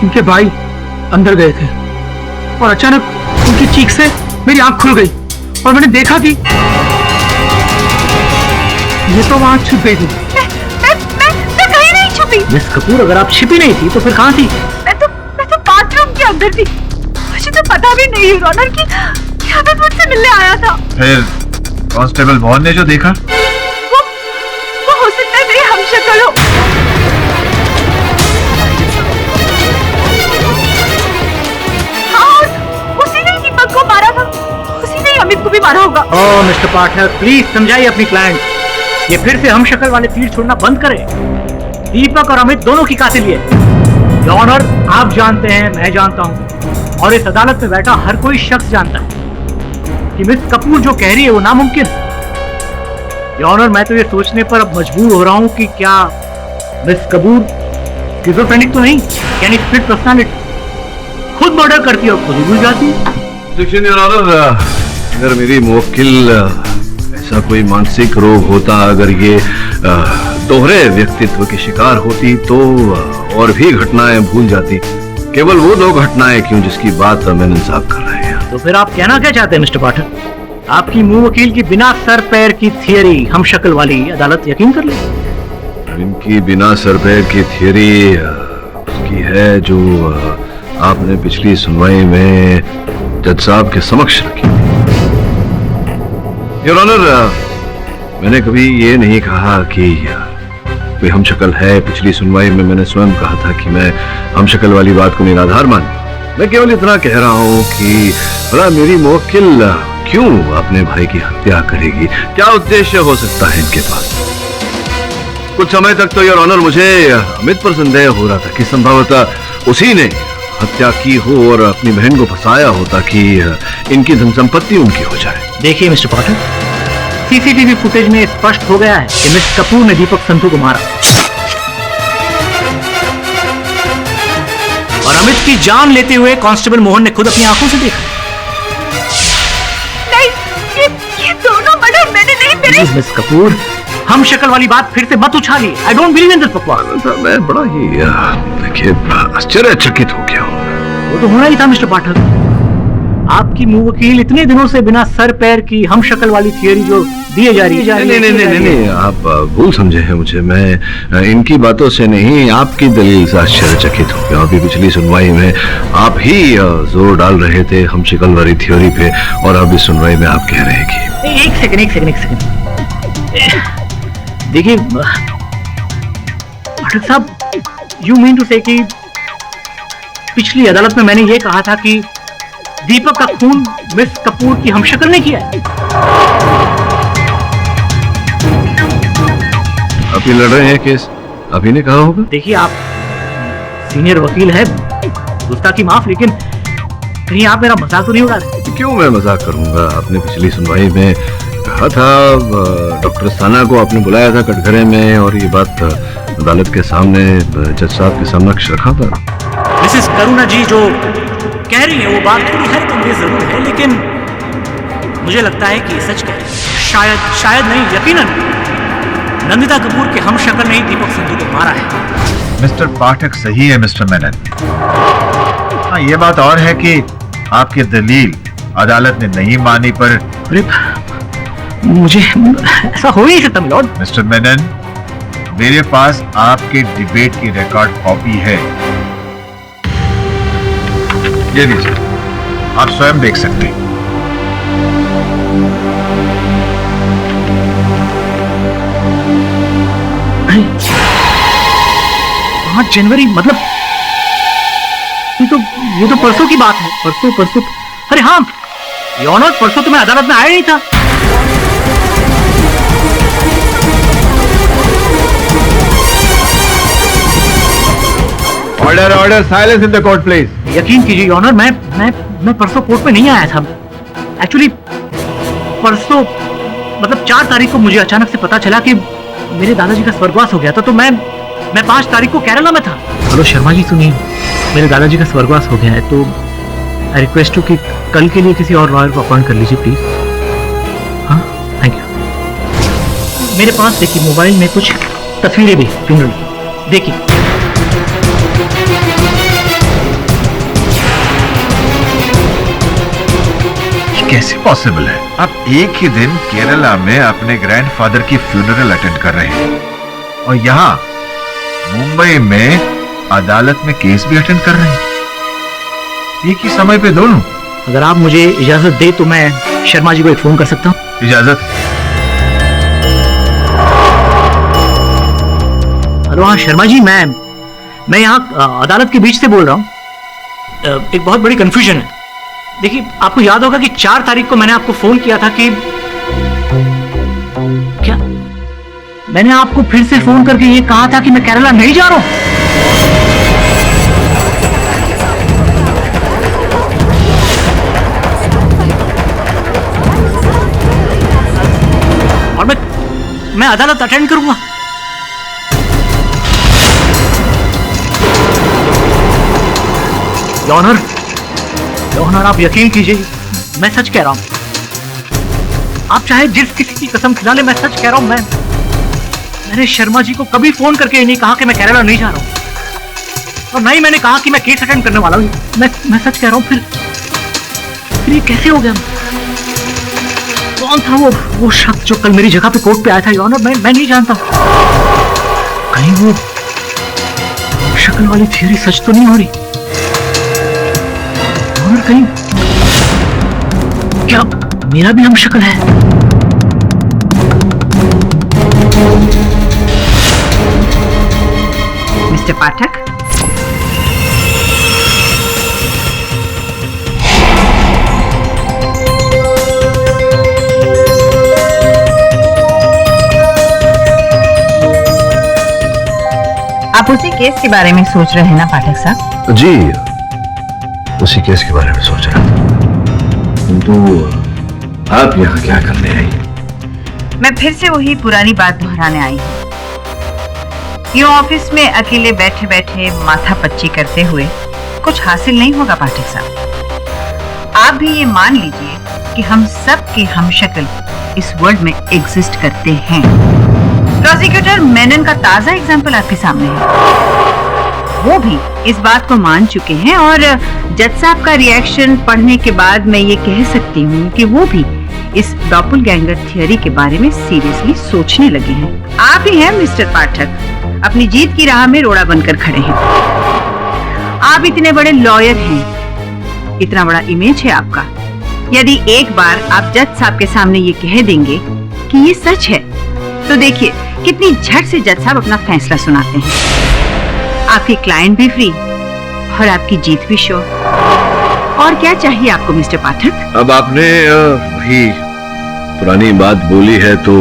इनके भाई अंदर गए थे और अचानक उनकी चीख से मेरी आंख खुल गई और मैंने देखा कि ये तो वहां छुप गई थी। मैं कहीं नहीं छुपी। मिस कपूर, अगर आप छिपी नहीं थी तो फिर कहाँ थी? मैं तो बाथरूम के अंदर थी। मुझे तो पता भी नहीं है रौनक कि अमित मुझसे मिलने आया था। फिर कांस्टेबल मोहन ने जो देखा वो हो सकता है मेरी हमशक्ल हो। हाँ, उसी ने दीपक को मारा था, उसी ने अमित को भी मारा होगा। ओह मिस्टर पाठक, प्लीज समझाइए अपनी क्लाइंट। ये फिर से हमशक्ल वाले तीर छोड़ना बंद करे। दीपक और अमित दोनों की कातिल है। योर ऑनर, आप जानते हैं, मैं जानता हूं और इस अदालत में बैठा हर कोई शख्स जानता है कि मिस कपूर जो कह रही है वो नामुमकिन है। योर ऑनर, मैं तो ये सोचने पर अब मजबूर हो रहा हूं कि क्या मिस कपूर स्किज़ोफ्रेनिक तो नहीं, यानी स्प्लिट पर्सनालिटी, खुद मर्डर करती है और खुद ही भूल जाती है। देखिए योर ऑनर, अगर मेरी मुवक्किल ऐसा कोई मानसिक रोग होता, अगर ये दोहरे व्यक्तित्व की शिकार होती तो और भी घटनाएं भूल जाती। केवल वो दो घटनाएं क्यों जिसकी बात मेनन साहब कर रहे हैं। तो फिर आप कहना क्या चाहते हैं मिस्टर पाठक? आपकी मुंह वकील की बिना सर पैर की थियरी हम शक्ल वाली अदालत यकीन कर ले? इनकी बिना सर पैर की थियरी उसकी है जो आपने पिछली सुनवाई में जज साहब के समक्ष रखी। योर ऑनर, मैंने कभी ये नहीं कहा कि कोई हम शक्ल है। पिछली सुनवाई में मैंने स्वयं कहा था कि मैं हम शक्ल वाली बात को निराधार मान। मैं केवल इतना कह रहा हूं कि भला मेरी मुवक्किल क्यों अपने भाई की हत्या करेगी? क्या उद्देश्य हो सकता है इनके पास? कुछ समय तक तो योर ऑनर मुझे अमित पर संदेह हो रहा था कि संभवतः उसी ने हत्या की हो और अपनी बहन को फंसाया हो ताकि इनकी धन संपत्ति उनकी हो जाए। देखिए मिस्टर पाठक, सीसीटीवी फुटेज में स्पष्ट हो गया है कि मिस कपूर ने दीपक संधू को मारा और अमित की जान लेते हुए कांस्टेबल मोहन ने खुद अपनी आंखों से देखा। नहीं, ये दोनों मर्डर मैंने नहीं करे। मिस कपूर, हम शक्ल वाली बात फिर से मत उछालिए। I don't believe in this बकवास। मैं बड़ा ही देखिए आश्चर्यचकित हो गया हूं। वो तो होना ही था मिस्टर पाठक। आपकी मुंह वकील इतने दिनों से बिना सर पैर की हम शक्ल वाली थियरी जो दिए जा रही है। नहीं, आप भूल समझे हैं मुझे। मैं इनकी बातों से नहीं, आपकी दलील से आश्चर्यचकित हो गया। अभी पिछली सुनवाई में आप ही जोर डाल रहे थे हम शक्ल वाली थ्योरी पे और अब इस सुनवाई में आप कह रहे हैं कि एक सेकंड। देखिए पाठक साहब, यू मीन टू से कि पिछली अदालत में मैंने ये कहा था कि दीपक का खून मिस कपूर की हमशक्ल ने किया है। आप ही लड़ रहे हैं केस, अभी ने कहा होगा। देखिए, आप सीनियर वकील हैं, उसका की माफ, लेकिन कहीं आप मेरा मजाक तो नहीं उड़ा रहे? क्यों मैं मजाक करूंगा? आपने पिछली सुनवाई में कहा था, डॉक्टर साना को आपने बुलाया था कटघरे में और ये बात अदालत के सामने जज साहब के समक्ष रखा था। मिसेस करुणा जी जो कह रही है वो बात थोड़ी है तो जरूर है, लेकिन मुझे लगता है कि सच कह रही है। शायद नहीं, यकीनन नंदिता कपूर के हम शक्ल नहीं दीपक संधू को मारा है। मिस्टर पाठक सही है मिस्टर मेनन। हाँ, ये बात और है कि आपकी दलील अदालत ने नहीं मानी, पर मुझे ऐसा हो ही नहीं सकता मिलॉर्ड। मिस्टर मेनन, मेरे पास आपके डिबेट की रिकॉर्ड कॉपी है, ये लीजिए, आप स्वयं देख सकते हैं। 5 जनवरी, मतलब ये तो परसों की बात है। परसों अरे हाँ, योर ऑनर, परसों तो मैं अदालत में आया नहीं था। Order order, silence in the court please. यकीन कीजिए योर ऑनर, मैं परसों कोर्ट में नहीं आया था। एक्चुअली परसों मतलब 4 तारीख को मुझे अचानक से पता चला कि मेरे दादाजी का स्वर्गवास हो गया था, तो मैं 5 तारीख को केरला में था। हेलो शर्मा जी, सुनिए, मेरे दादाजी का स्वर्गवास हो गया है, तो आई रिक्वेस्ट यू कि कल के लिए किसी और लॉयर को अपॉइंट कर लीजिए प्लीज। हाँ, थैंक यू। मेरे पास देखिए मोबाइल में कुछ तस्वीरें भी फ्यूनरल की, देखिए। कैसे पॉसिबल है? आप एक ही दिन केरला में अपने ग्रैंडफादर की फ्यूनरल अटेंड कर रहे हैं और यहाँ मुंबई में अदालत में केस भी अटेंड कर रहे हैं, एक ही समय पे दोनों। अगर आप मुझे इजाजत दे तो मैं शर्मा जी को एक फोन कर सकता हूँ? इजाजत? हेलो, हाँ शर्मा जी, मैं यहाँ अदालत के बीच से बोल रहा हूँ। एक बहुत बड़ी कंफ्यूजन है। देखिए, आपको याद होगा कि 4 तारीख को मैंने आपको फोन किया था कि क्या मैंने आपको फिर से फोन करके ये कहा था कि मैं केरला नहीं जा रहा हूं। और मैं अदालत अटेंड करूंगा। योर ऑनर, आप यकीन कीजिए, मैं सच कह रहा हूं। आप चाहे जिस किसी की कसम खिला ले, मैं सच कह रहा हूं। मैंने शर्मा जी को कभी फोन करके नहीं कहा कि मैं केरला नहीं जा रहा हूं, और नहीं मैंने कहा कि मैं केस अटेंड करने वाला हूं। मैं सच कह रहा हूं। फिर ये कैसे हो गया? कौन था वो शख्स जो कल मेरी जगह पे कोर्ट पे आया था? योर ऑनर, मैं नहीं जानता। कहीं वो शक्ल वाली थियरी सच तो नहीं हो रही? और कहीं क्या मेरा भी हम शक्ल है? मिस्टर पाठक, आप उसी केस के बारे में सोच रहे हैं ना पाठक साहब? जी, उसी केस के बारे में सोच रहा था। किंतु आप यहाँ क्या करने आई? मैं फिर से वही पुरानी बात दोहराने आई हूँ। यूं ऑफिस में अकेले बैठे बैठे माथा पच्ची करते हुए कुछ हासिल नहीं होगा पाठक साहब। आप भी ये मान लीजिए कि हम सब के हमशक्ल इस वर्ल्ड में एग्जिस्ट करते हैं। प्रोसिक्यूटर मेनन का ताजा एग्जाम्पल आपके सामने है। वो भी इस बात को मान चुके हैं, और जज साहब का रिएक्शन पढ़ने के बाद मैं ये कह सकती हूँ कि वो भी इस डॉपलगैंगर थियरी के बारे में सीरियसली सोचने लगे हैं। आप ही हैं मिस्टर पाठक, अपनी जीत की राह में रोड़ा बनकर खड़े हैं। आप इतने बड़े लॉयर हैं, इतना बड़ा इमेज है आपका। यदि एक बार आप जज साहब के सामने ये कह देंगे कि ये सच है, तो देखिए कितनी झट से जज साहब अपना फैसला सुनाते हैं। आपकी क्लाइंट भी फ्री और आपकी जीत भी श्योर। और क्या चाहिए आपको मिस्टर पाठक? अब आपने वही पुरानी बात बोली है, तो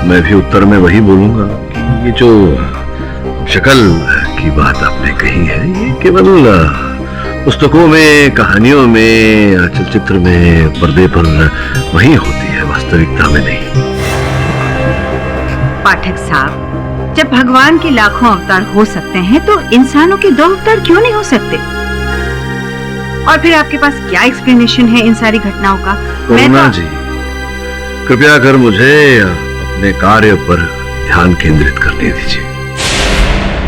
मैं भी उत्तर में वही बोलूंगा कि ये जो शक्ल की बात आपने कही है, ये केवल पुस्तकों में, कहानियों में, चलचित्र में, पर्दे पर वही होती है, वास्तविकता में नहीं। पाठक साहब, जब भगवान के लाखों अवतार हो सकते हैं, तो इंसानों के 2 अवतार क्यों नहीं हो सकते? और फिर आपके पास क्या एक्सप्लेनेशन है इन सारी घटनाओं का? करुणा जी, कृपया कर मुझे अपने कार्य पर ध्यान केंद्रित करने दीजिए।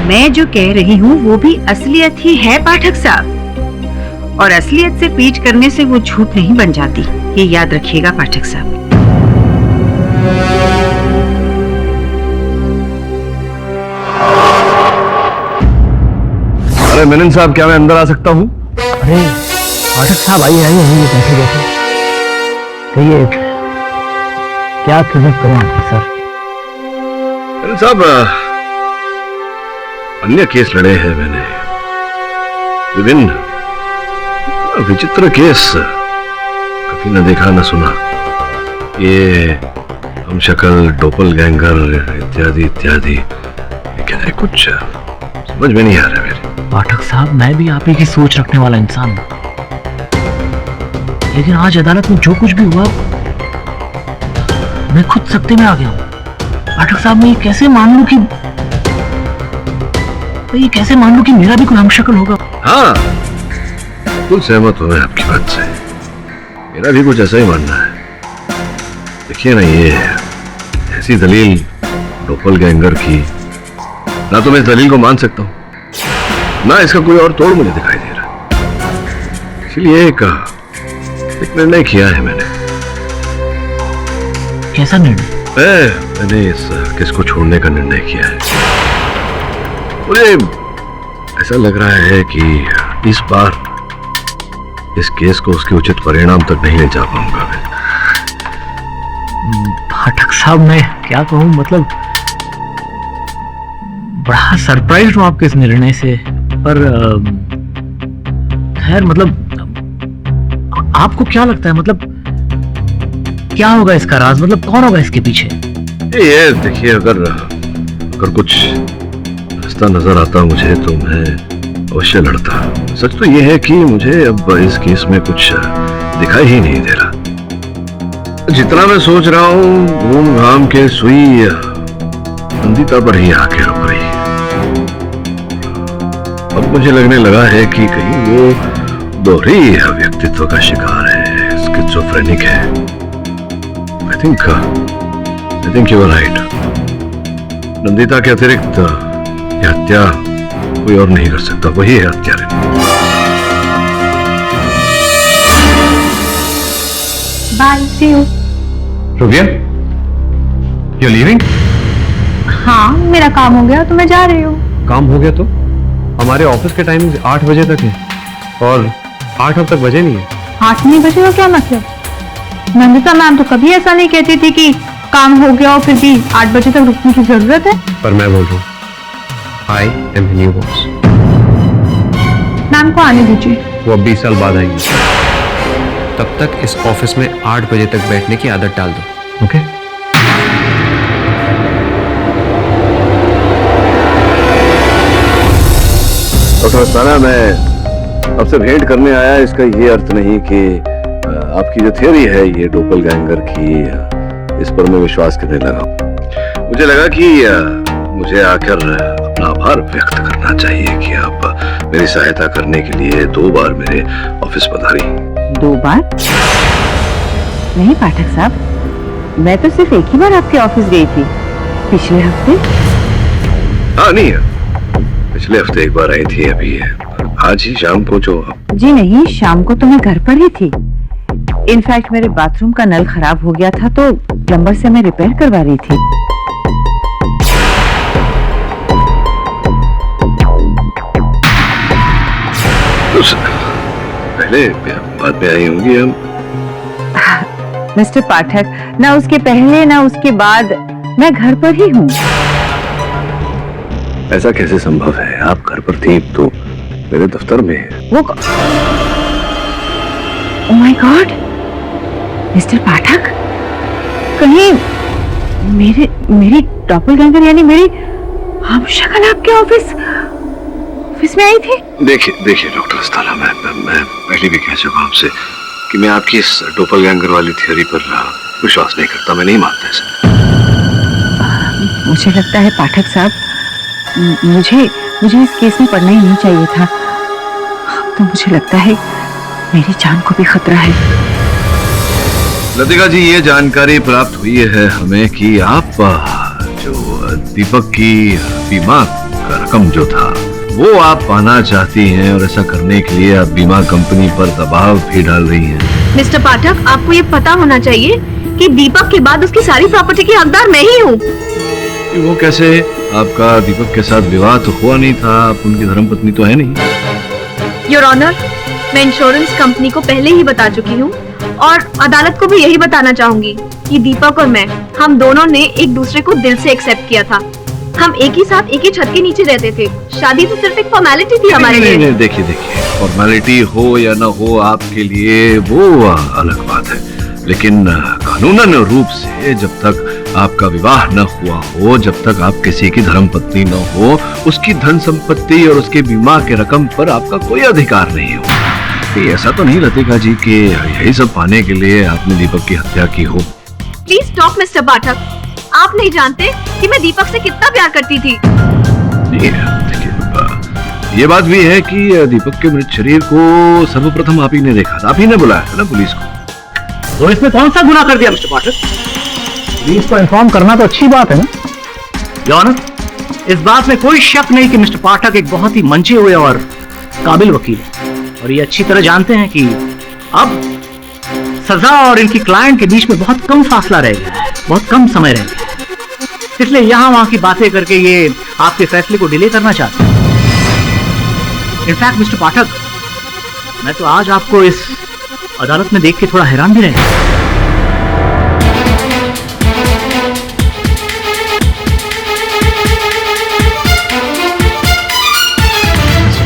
मैं जो कह रही हूँ वो भी असलियत ही है पाठक साहब, और असलियत से पीठ करने से वो झूठ नहीं बन जाती, ये याद रखिएगा पाठक साहब। अरे मेनन साहब, क्या मैं अंदर आ सकता हूँ? अरे पाठक साहब, आइए आइए, आइए, बैठे बैठे। कहिए, क्या खिदमत करें आपकी सर? मेनन साहब, अन्य केस लड़े हैं मैंने, विभिन्न विचित्र केस। कभी न देखा न सुना। ये हम शक्ल, डोपलगैंगर इत्यादि इत्यादि, ये क्या है? कुछ समझ में नहीं आ रहा मेरे। पाठक साहब, मैं भी आप ही की सोच रखने वाला इंसान हूं, लेकिन आज अदालत में जो कुछ भी हुआ मैं खुद सख्ते में आ गया हूं। पाठक साहब, मैं ये कैसे मान लूं कि मेरा भी कोई हमशक्ल होगा? हाँ, बिल्कुल सहमत हूं मैं आपकी बात से। मेरा भी कुछ ऐसा ही मानना है। देखिए ना, ये ऐसी दलील डोपलगैंगर की, ना तो मैं इस दलील को मान सकता हूं, ना इसका कोई और तोड़ मुझे दिखाई दे रहा। इसलिए एक निर्णय किया है मैंने। कैसा निर्णय? मैंने इस केस को छोड़ने का निर्णय किया है। मुझे ऐसा लग रहा है कि इस बार इस केस को उसके उचित परिणाम तक नहीं ले जा पाऊंगा मैं। पाठक साहब, मैं क्या कहूं, मतलब बड़ा सरप्राइज हूं आपके इस निर्णय से, पर खैर, मतलब आपको क्या लगता है, मतलब क्या होगा इसका राज, मतलब कौन होगा इसके पीछे? ये देखिए, अगर कुछ रास्ता नजर आता मुझे तो मैं अवश्य लड़ता। सच तो ये है कि मुझे अब इस केस में कुछ दिखाई ही नहीं दे रहा। जितना मैं सोच रहा हूँ, घूम घाम के सुई नंदिता पर ही आके रुक रही है। अब मुझे लगने लगा है कि कहीं वो दोहरी व्यक्तित्व का शिकार है, स्किज़ोफ्रेनिक है। I think you are right. Nandita के अतिरिक्त यह हत्या कोई और नहीं कर सकता, वही है हत्यारे। Bye, see you. Rubiya, you're leaving? हाँ, मेरा काम हो गया तो मैं जा रही हूँ। काम हो गया तो? हमारे ऑफिस के टाइमिंग 8 बजे तक है और 8 अब तक बजे नहीं है। 8 नहीं बजे का क्या मतलब? नंदिता मैम तो कभी ऐसा नहीं कहती थी कि काम हो गया और फिर भी 8 बजे तक रुकने की जरूरत है। पर मैं बोल रहा हूँ, I am the new boss. Ma'am को आने दीजिए। वो अब 20 साल बाद आएंगे। तब तक इस ऑफिस में 8 बजे तक बैठने की आदत डाल दो, ओके? डॉक्टर अस्थाना, मैं आपसे भेंट करने आया, इसका ये अर्थ नहीं कि आपकी जो थियोरी है ये डोपलगैंगर की, इस पर मैं विश्वास करने लगा। मुझे लगा कि मुझे आकर अपना आभार व्यक्त करना चाहिए कि आप मेरी सहायता करने के लिए 2 बार मेरे ऑफिस पधारी। 2 बार? नहीं पाठक साहब, मैं तो सिर्फ एक ही बार आपके ऑफिस गई थी, पिछले हफ्ते। हाँ, नहीं, पिछले हफ्ते एक बार आई थी, अभी आज ही शाम को जो। जी नहीं, शाम को तो मैं घर पर ही थी। इनफैक्ट मेरे बाथरूम का नल खराब हो गया था तो प्लम्बर से मैं रिपेयर करवा रही थी। पहले बाद में आई होंगी हम। मिस्टर पाठक, ना उसके पहले ना उसके बाद मैं घर पर ही हूँ। ऐसा कैसे संभव है? आप घर पर थी तो मेरे दफ्तर में। वो ओह माय गॉड, मिस्टर पाठक, कहीं मेरी डॉपलगैंगर यानी मेरी हमशक्ल आपके ऑफिस में आई थी? देखिए डॉक्टर अस्थाना, मैं पहले भी कह चुका आपसे कि मैं आपकी इस डोपलगैंगर वाली थ्योरी पर विश्वास नहीं करता, मैं नहीं मानता इसे। मुझे लगता है पाठक साहब, मुझे इस केस में पढ़ना ही नहीं चाहिए था। तो मुझे लगता है मेरी जान को भी खतरा है। लतिका जी, ये जानकारी प्राप्त हुई है हमें कि आप जो दीपक की बीमा का रकम जो था वो आप पाना चाहती हैं, और ऐसा करने के लिए आप बीमा कंपनी पर दबाव भी डाल रही हैं। मिस्टर पाठक, आपको ये पता होना चाहिए कि दीपक के बाद उसकी सारी प्रॉपर्टी की हकदार मैं ही हूँ। वो कैसे? आपका दीपक के साथ विवाह तो हुआ नहीं था, आप उनकी धर्मपत्नी तो है नहीं। योर ऑनर, मैं इंश्योरेंस कंपनी को पहले ही बता चुकी हूँ और अदालत को भी यही बताना चाहूंगी कि दीपक और मैं, हम दोनों ने एक दूसरे को दिल से एक्सेप्ट किया था। हम एक ही साथ एक ही छत के नीचे रहते थे। शादी तो सिर्फ एक फॉर्मेलिटी थी हमारे लिए। नहीं, देखिए फॉर्मेलिटी हो या ना हो आपके लिए वो अलग बात है, लेकिन कानूनन रूप से जब तक आपका विवाह न हुआ हो, जब तक आप किसी की धर्मपत्नी न हो, उसकी धन संपत्ति और उसके बीमा के रकम पर आपका कोई अधिकार नहीं हो। ऐसा तो नहीं लतिका जी कि यही सब पाने के लिए आपने दीपक की हत्या की हो। प्लीज स्टॉप मिस्टर पाठक, आप नहीं जानते कि मैं दीपक से कितना प्यार करती थी। ये बात भी है कि दीपक के मृत शरीर को सर्वप्रथम आप ही ने देखा था, आप ही ने बुलाया था ना पुलिस को। तो इसमें कौन सा गुनाह कर दिया मिस्टर पाठक? पुलिस को इन्फॉर्म करना तो अच्छी बात है ना। योर ऑनर, इस बात में कोई शक नहीं कि मिस्टर पाठक एक बहुत ही मंचे हुए और काबिल वकील है, और ये अच्छी तरह जानते हैं कि अब सजा और इनकी क्लाइंट के बीच में बहुत कम फासला रह गया है, बहुत कम समय रह गया है। इसलिए यहां वहां की बातें करके ये आपके फैसले को डिले करना चाहते हैं। इनफैक्ट मिस्टर पाठक, मैं तो आज आपको इस अदालत में देख के थोड़ा हैरान भी रह गया।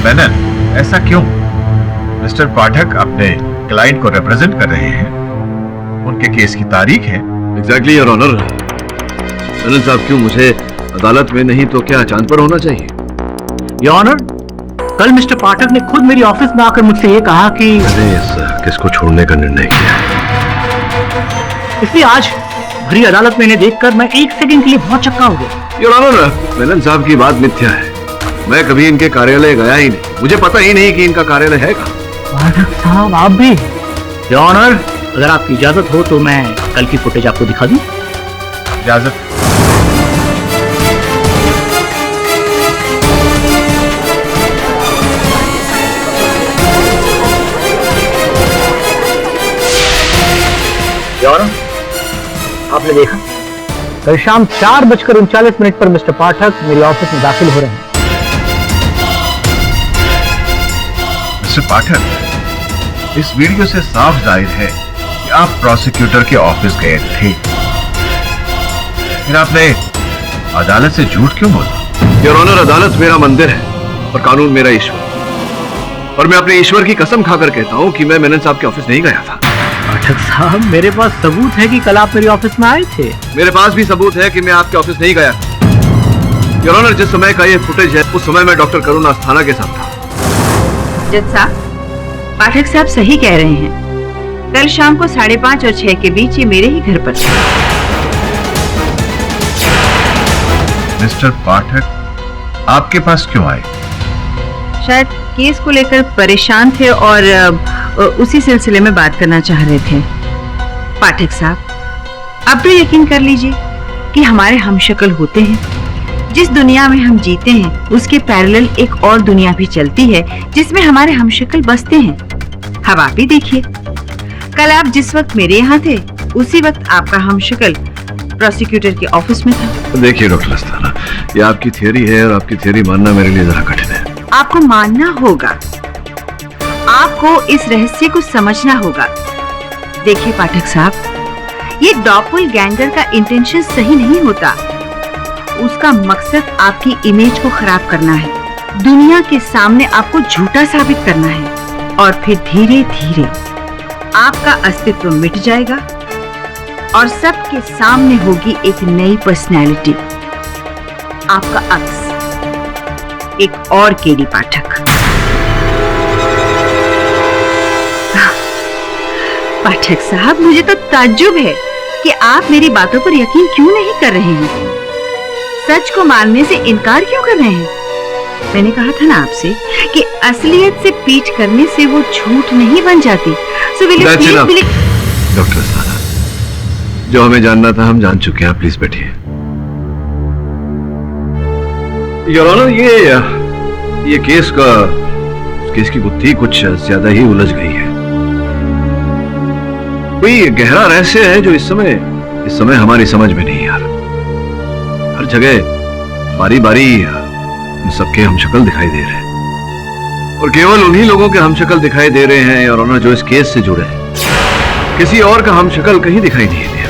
मेनन, ऐसा क्यों? मिस्टर पाठक अपने क्लाइंट को रिप्रेजेंट कर रहे हैं, उनके केस की तारीख है। Exactly your honour. मेनन साहब क्यों, मुझे अदालत में नहीं तो क्या चांद पर होना चाहिए? योर ऑनर, कल मिस्टर पाठक ने खुद मेरी ऑफिस में आकर मुझसे ये कहा कि मैंने इस केस को छोड़ने का निर्णय किया, इसलिए आज भरी अदालत में इन्हें देखकर मैं एक सेकंड के लिए बहुत चक्का हो गया। योर ऑनर, मेनन साहब की बात मिथ्या है। मैं कभी इनके कार्यालय गया ही नहीं, मुझे पता ही नहीं कि इनका कार्यालय है कहाँ। पाठक साहब आप भी? योर ऑनर, अगर आपकी इजाजत हो तो मैं कल की फुटेज आपको दिखा दूं। इजाजत। योर ऑनर, आपने देखा कल शाम 4:39 पर मिस्टर पाठक मेरी ऑफिस में दाखिल हो रहे हैं। मिस्टर पाठक, इस वीडियो से साफ जाहिर है कि आप प्रोसिक्यूटर के ऑफिस गए थे, फिर आपने अदालत से झूठ क्यों बोला? योर ऑनर, अदालत मेरा मंदिर है और कानून मेरा ईश्वर, और मैं अपने ईश्वर की कसम खाकर कहता हूँ कि मैं मेनन साहब के ऑफिस नहीं गया था। पाठक साहब, मेरे पास सबूत है कि कल आप मेरी ऑफिस में आए थे। मेरे पास भी सबूत है कि मैं आपके ऑफिस नहीं गया। योर ऑनर, जिस समय का ये फुटेज है उस समय मैं डॉक्टर करुणा अस्थाना के साथ था। जज साहब, पाठक साहब सही कह रहे हैं। कल शाम को 5:30 और 6 के बीच ये मेरे ही घर पर थे। मिस्टर पाठक आपके पास क्यों आए? शायद केस को लेकर परेशान थे और उसी सिलसिले में बात करना चाह रहे थे। पाठक साहब, अब तो यकीन कर लीजिए कि हमारे हमशक्ल होते हैं। जिस दुनिया में हम जीते हैं उसके पैरेलल एक और दुनिया भी चलती है जिसमें हमारे हमशक्ल बसते हैं। अब आप ही देखिए, कल आप जिस वक्त मेरे यहाँ थे उसी वक्त आपका हमशक्ल प्रोसिक्यूटर के ऑफिस में था। देखिए डॉक्टर अस्थाना, ये आपकी थियरी है और आपकी थियरी मानना मेरे लिए जरा कठिन है। आपको मानना होगा, आपको इस रहस्य को समझना होगा। देखिए पाठक साहब, ये डॉपलगैंगर का इंटेंशन सही नहीं होता। उसका मकसद आपकी इमेज को खराब करना है, दुनिया के सामने आपको झूठा साबित करना है, और फिर धीरे धीरे आपका अस्तित्व मिट जाएगा और सबके सामने होगी एक नई पर्सनैलिटी, आपका अक्स, एक और केडी पाठक। पाठक साहब, मुझे तो ताज्जुब है कि आप मेरी बातों पर यकीन क्यों नहीं कर रहे हैं, सच को मानने से इनकार क्यों कर रहे हैं। मैंने कहा था ना आपसे कि असलियत से पीठ करने से वो झूठ नहीं बन जाती। So will you please believe... doctor Asthana, जो हमें जानना था हम जान चुके हैं, प्लीज बैठिए। योर ऑनर, ये केस की गुत्थी कुछ ज्यादा ही उलझ गई है। कोई गहरा रहस्य है जो इस समय हमारी समझ में नहीं आ रहा। हर जगह बारी बारी सबके हमशक्ल दिखाई दे रहे हैं, और केवल उन्हीं लोगों के हमशक्ल दिखाई दे रहे हैं योर ऑनर जो इस केस से जुड़े हैं। किसी और का हमशक्ल कहीं दिखाई नहीं दिया।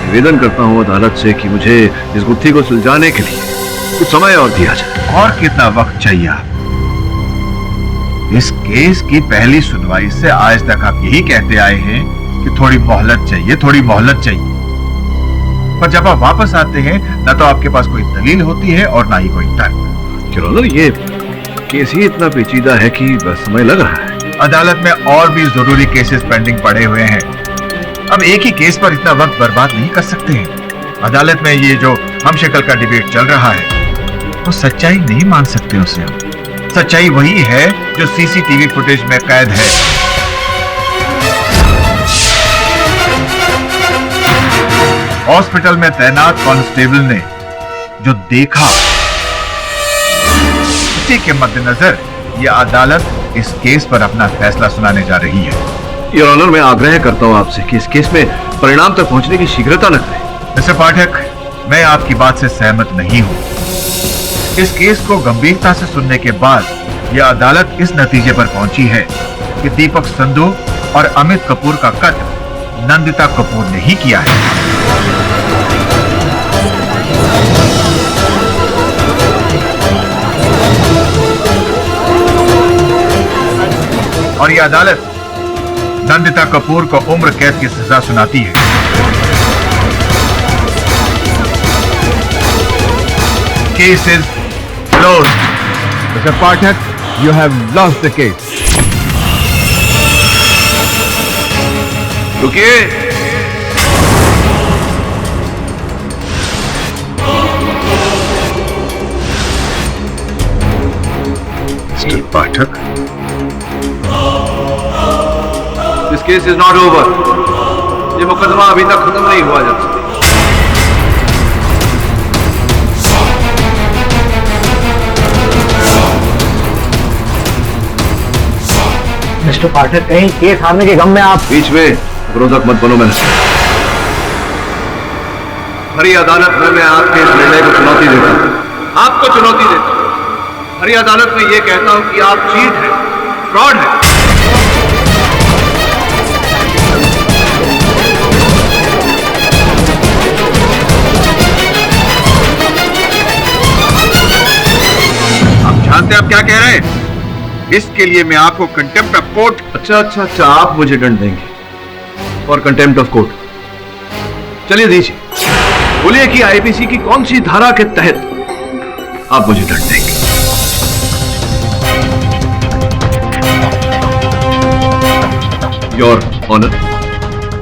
निवेदन करता हूँ अदालत से कि मुझे इस गुत्थी को सुलझाने के लिए कुछ समय और दिया जाए। और कितना वक्त चाहिए आप? इस केस की पहली सुनवाई से आज तक आप यही कहते आए हैं कि थोड़ी मोहलत चाहिए, थोड़ी मोहलत चाहिए। पर जब आप वापस आते हैं ना तो आपके पास कोई दलील होती है और ना ही कोई तर्क। चलो ये केस ही इतना पेचीदा है कि बस समय लग रहा है। अदालत में और भी जरूरी केसेस पेंडिंग पड़े हुए हैं। अब एक ही केस पर इतना वक्त बर्बाद नहीं कर सकते हैं। अदालत में ये जो हम शक्ल का डिबेट चल रहा है वो सच्चाई नहीं मान सकते उसे हम। सच्चाई वही है जो सीसीटीवी फुटेज में कैद है। हॉस्पिटल में तैनात कांस्टेबल ने जो देखा उसी के मद्देनजर ये अदालत इस केस पर अपना फैसला सुनाने जा रही है। योर ऑनर, मैं आग्रह करता हूं आपसे कि इस केस में परिणाम तक पहुंचने की शीघ्रता न करें। मिस्टर पाठक, मैं आपकी बात से सहमत नहीं हूं। इस केस को गंभीरता से सुनने के बाद यह अदालत इस नतीजे पर पहुंची है कि दीपक संधू और अमित कपूर का कत्ल नंदिता कपूर ने ही किया है। और यह अदालत नंदिता कपूर को उम्र कैद की सजा सुनाती है। Case is closed. Mister Pathak, you have lost the case. रुकिए। Mister Pathak, this case is not over. ये मुकदमा अभी तक खत्म नहीं हुआ जज। मिस्टर पाठक, कहीं केस हारने के गम में आप बीच में विरोधक मत बनो। मैंने हरी अदालत में मैं आपके इस निर्णय को चुनौती देता हूं। आपको चुनौती देता हूं। हरी अदालत में यह कहता हूं कि आप चीट हैं, फ्रॉड हैं। आप जानते हैं आप क्या कह रहे हैं? इसके लिए मैं आपको कंटेम्प्ट ऑफ कोर्ट। अच्छा, आप मुझे दंड देंगे और कंटेम्प्ट ऑफ कोर्ट। चलिए दीजिए, बोलिए कि आईपीसी की कौन सी धारा के तहत आप मुझे दंड देंगे। योर ऑनर,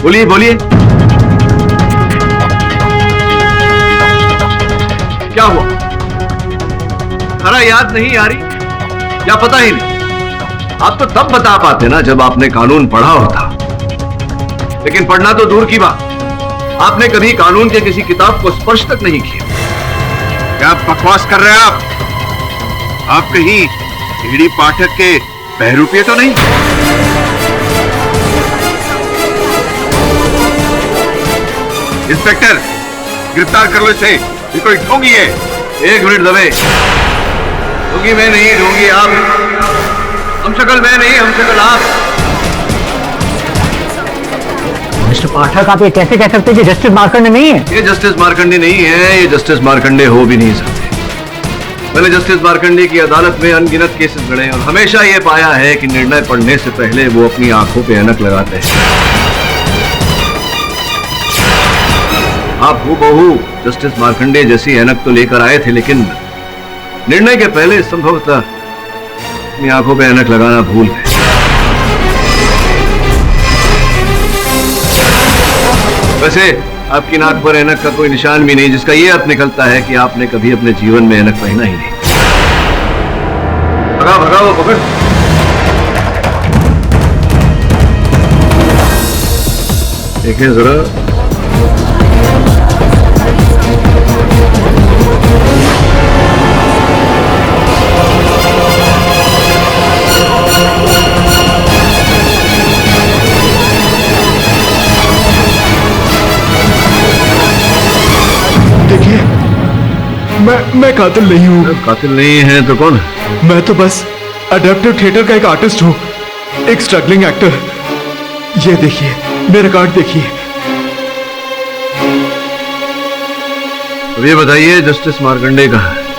बोलिए बोलिए, क्या हुआ? धारा याद नहीं आ रही या पता ही नहीं? आप तो तब बता पाते ना जब आपने कानून पढ़ा होता, लेकिन पढ़ना तो दूर की बात, आपने कभी कानून के किसी किताब को स्पर्श तक नहीं किया। क्या बकवास कर रहे हैं आप? आप कहीं ईडी पाठक के बहरूपे तो नहीं? इंस्पेक्टर, गिरफ्तार कर लो इसे। ये कोई ढोंगी है। एक मिनट दबे। ढोंगी मैं नहीं, ढोंगी आप। हम शक्ल मैं नहीं, हम शक्ल आप। मिस्टर पाठक, आप ये कैसे कह सकते हैं कि जस्टिस मार्कंडे नहीं है? ये जस्टिस मार्कंडे नहीं है, ये जस्टिस मार्कंडे हो भी नहीं सकते। मैंने जस्टिस मार्कंडे की अदालत में अनगिनत केसेस लड़े और हमेशा ये पाया है कि निर्णय पढ़ने से पहले वो अपनी आंखों पे ऐनक लगाते हैं। आप हूबहू जस्टिस मार्कंडे जैसी ऐनक तो लेकर आए थे, लेकिन निर्णय के पहले संभवतः अपनी आंखों पे ऐनक लगाना भूल गए। वैसे आपकी नाक पर ऐनक का कोई निशान भी नहीं, जिसका यह अर्थ निकलता है कि आपने कभी अपने जीवन में ऐनक पहना ही नहीं। भगा भगा वो पकड़। देखिए जरा, मैं कातिल नहीं हूँ। कातिल नहीं है तो कौन है? मैं तो बस अडैप्टिव थिएटर का एक आर्टिस्ट हूँ, एक स्ट्रगलिंग एक्टर। ये देखिए, मेरा कार्ड देखिए। अब ये बताइए जस्टिस मार्कंडे कहाँ है?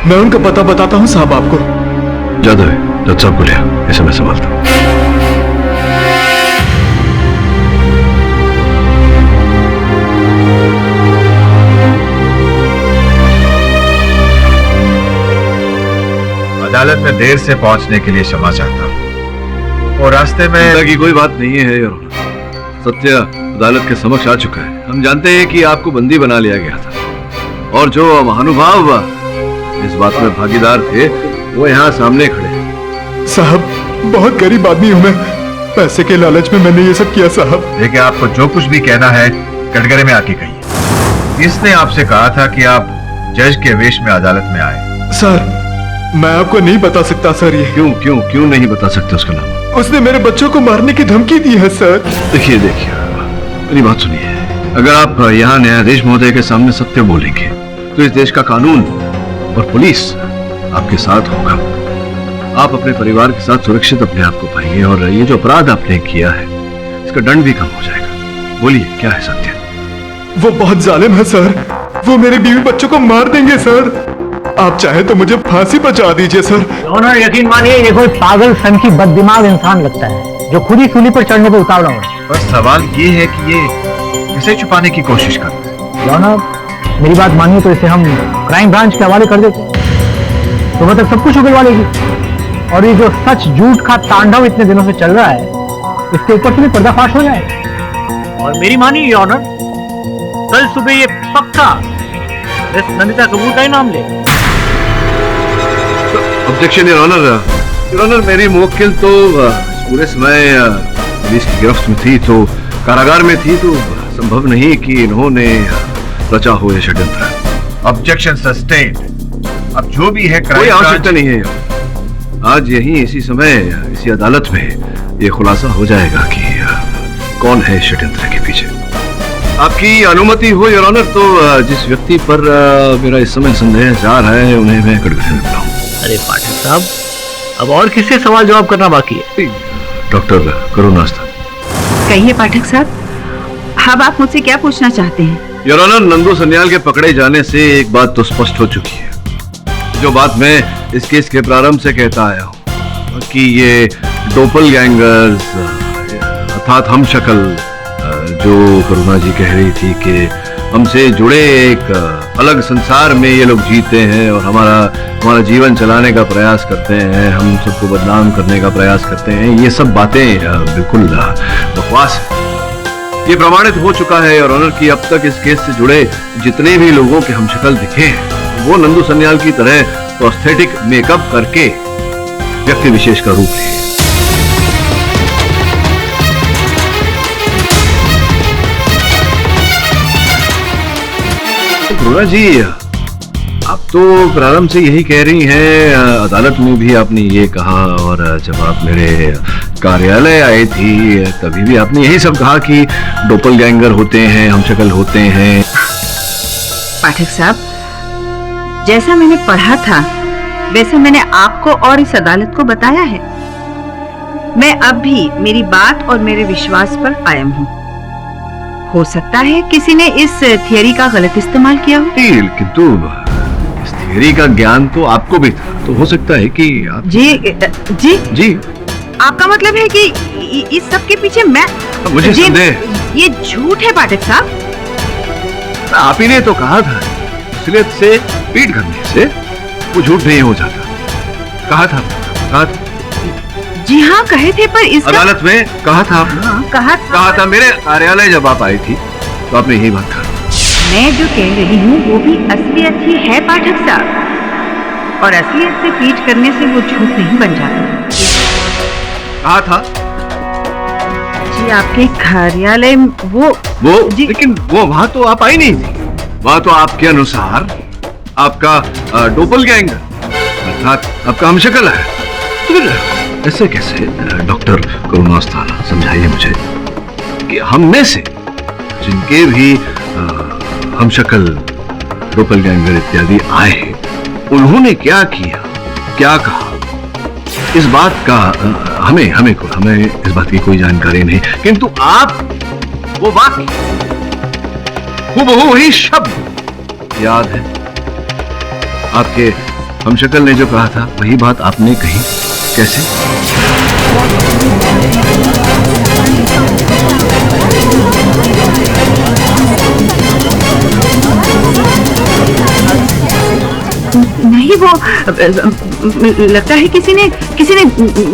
मैं उनका पता बताता हूँ साहब आपको। जादव है, जज साहब को ले आओ, इसे मैं संभालता हूँ। अदालत में देर से पहुंचने के लिए क्षमा चाहता हूं और रास्ते में चिंता की कोई बात नहीं है योर ऑनर। सत्य अदालत के समक्ष आ चुका है। हम जानते हैं कि आपको बंदी बना लिया गया था और जो महानुभाव इस बात में भागीदार थे वो यहाँ सामने खड़े हैं। साहब बहुत गरीब आदमी हूँ मैं, पैसे के लालच में मैंने ये सब किया साहब। देखिए, आपको जो कुछ भी कहना है कटघरे में आके कहिए। इसने आपसे कहा था कि आप जज के वेश में अदालत में आए। सर मैं आपको नहीं बता सकता सर। ये क्यों क्यों क्यों नहीं बता सकते उसका नाम? उसने मेरे बच्चों को मारने की धमकी दी है सर। देखिए मेरी बात सुनिए, अगर आप यहाँ न्यायाधीश महोदय के सामने सत्य बोलेंगे तो इस देश का कानून और पुलिस आपके साथ होगा। आप अपने परिवार के साथ सुरक्षित अपने आप को पाएंगे और ये जो अपराध आपने किया है इसका दंड भी कम हो जाएगा। बोलिए क्या है सत्य? वो बहुत जालिम है सर, वो मेरे बीवी बच्चों को मार देंगे सर। आप चाहे तो मुझे फांसी पर चढ़ा दीजिए सर। ऑनर यकीन मानिए ये कोई पागल सन की बददिमाग इंसान लगता है जो खुद ही सूली पर चढ़ने को उतावला हो। बस सवाल ये है कि ये किसे छुपाने की कोशिश कर रहे हैं। ऑनर मेरी बात मानिए तो इसे हम क्राइम ब्रांच के हवाले कर देते, सुबह तक सब कुछ उगलवा लेगी और ये जो सच झूठ का तांडव इतने दिनों से चल रहा है इसके ऊपर से भी पर्दाफाश हो जाए। और मेरी मानिए ऑनर, कल सुबह ये पक्का मिस नंदिता कपूर का ही नाम ले। Objection your honour. Your honour मेरी मुवक्किल तो पूरे समय पुलिस की गिरफ्त में थी, तो कारागार में थी, तो संभव नहीं कि इन्होंने रचा हो ये षड्यंत्र। Objection sustained. अब जो भी है कोई आवश्यकता नहीं है। आज यही इसी समय इसी अदालत में ये खुलासा हो जाएगा कि कौन है षड्यंत्र के पीछे। आपकी अनुमति हो योर ऑनर तो जिस व्यक्ति पर मेरा इस समय संदेह जा रहा है उन्हें मैं कटघरे में बुलाऊं। अरे पाठक साहब, अब और किससे सवाल जवाब करना बाकी है? डॉक्टर करुणास्था। कहिए पाठक साहब, अब आप मुझसे क्या पूछना चाहते हैं? योर ऑनर, नंदू सन्याल के पकड़े जाने से एक बात तो स्पष्ट हो चुकी है, जो बात मैं इस केस के प्रारंभ से कहता आया हूँ कि ये डोपल गैंगर्स अर्थात हम शक्ल, जो करुणा जी कह रही थी कि हमसे जुड़े एक अलग संसार में ये लोग जीते हैं और हमारा जीवन चलाने का प्रयास करते हैं, हम सबको बदनाम करने का प्रयास करते हैं, ये सब बातें बिल्कुल बकवास है। ये प्रमाणित हो चुका है और ऑनर कि अब तक इस केस से जुड़े जितने भी लोगों के हम शक्ल दिखे हैं वो नंदू सन्याल की तरह प्रोस्थेटिक मेकअप करके व्यक्ति विशेष का रूप लिए। करुणा जी, आप तो प्रारंभ से यही कह रही हैं, अदालत में भी आपने ये कहा और जब आप मेरे कार्यालय आई थी तभी भी आपने यही सब कहा कि डोपल गैंगर होते हैं, हम शक्ल होते हैं। पाठक साहब, जैसा मैंने पढ़ा था वैसे मैंने आपको और इस अदालत को बताया है। मैं अब भी मेरी बात और मेरे विश्वास पर कायम हूँ। हो सकता है किसी ने इस थियरी का गलत इस्तेमाल किया हो। किंतु इस थियरी का ज्ञान तो आपको भी था, तो हो सकता है कि आप... जी जी आपका मतलब है कि इस सब के पीछे मैं... मुझे संदेह, ये झूठ है पाठक साहब। आप ही ने तो कहा था असलियत से पीट करने से वो झूठ नहीं हो जाता। कहा था जी हाँ कहे थे, पर इस अदालत में कहा था। हाँ, कहा था मेरे कार्यालय जब आप आई थी तो आपने यही बात कहा। मैं जो कह रही हूँ वो भी असलियत ही है पाठक साहब, और असलियत से पीट करने से वो झूठ नहीं बन जाता। कहा था जी आपके कार्यालय वो जी, लेकिन वो वहां तो आप आई नहीं थी। वहां तो आपके अनुसार आपका डोपल गैंग अर्थात आपका हमशक्ल है। तो ऐसे कैसे डॉक्टर करुणास्था, समझाइए मुझे कि हम में से जिनके भी हमशक्ल डोपल गैंगर इत्यादि आए उन्होंने क्या किया, क्या कहा, इस बात का हमें इस बात की कोई जानकारी नहीं, किंतु आप वो वाक्य हूबहू वही शब्द याद है। आपके हमशक्ल ने जो कहा था वही बात आपने कही। कैसे? नहीं, वो लगता है किसी ने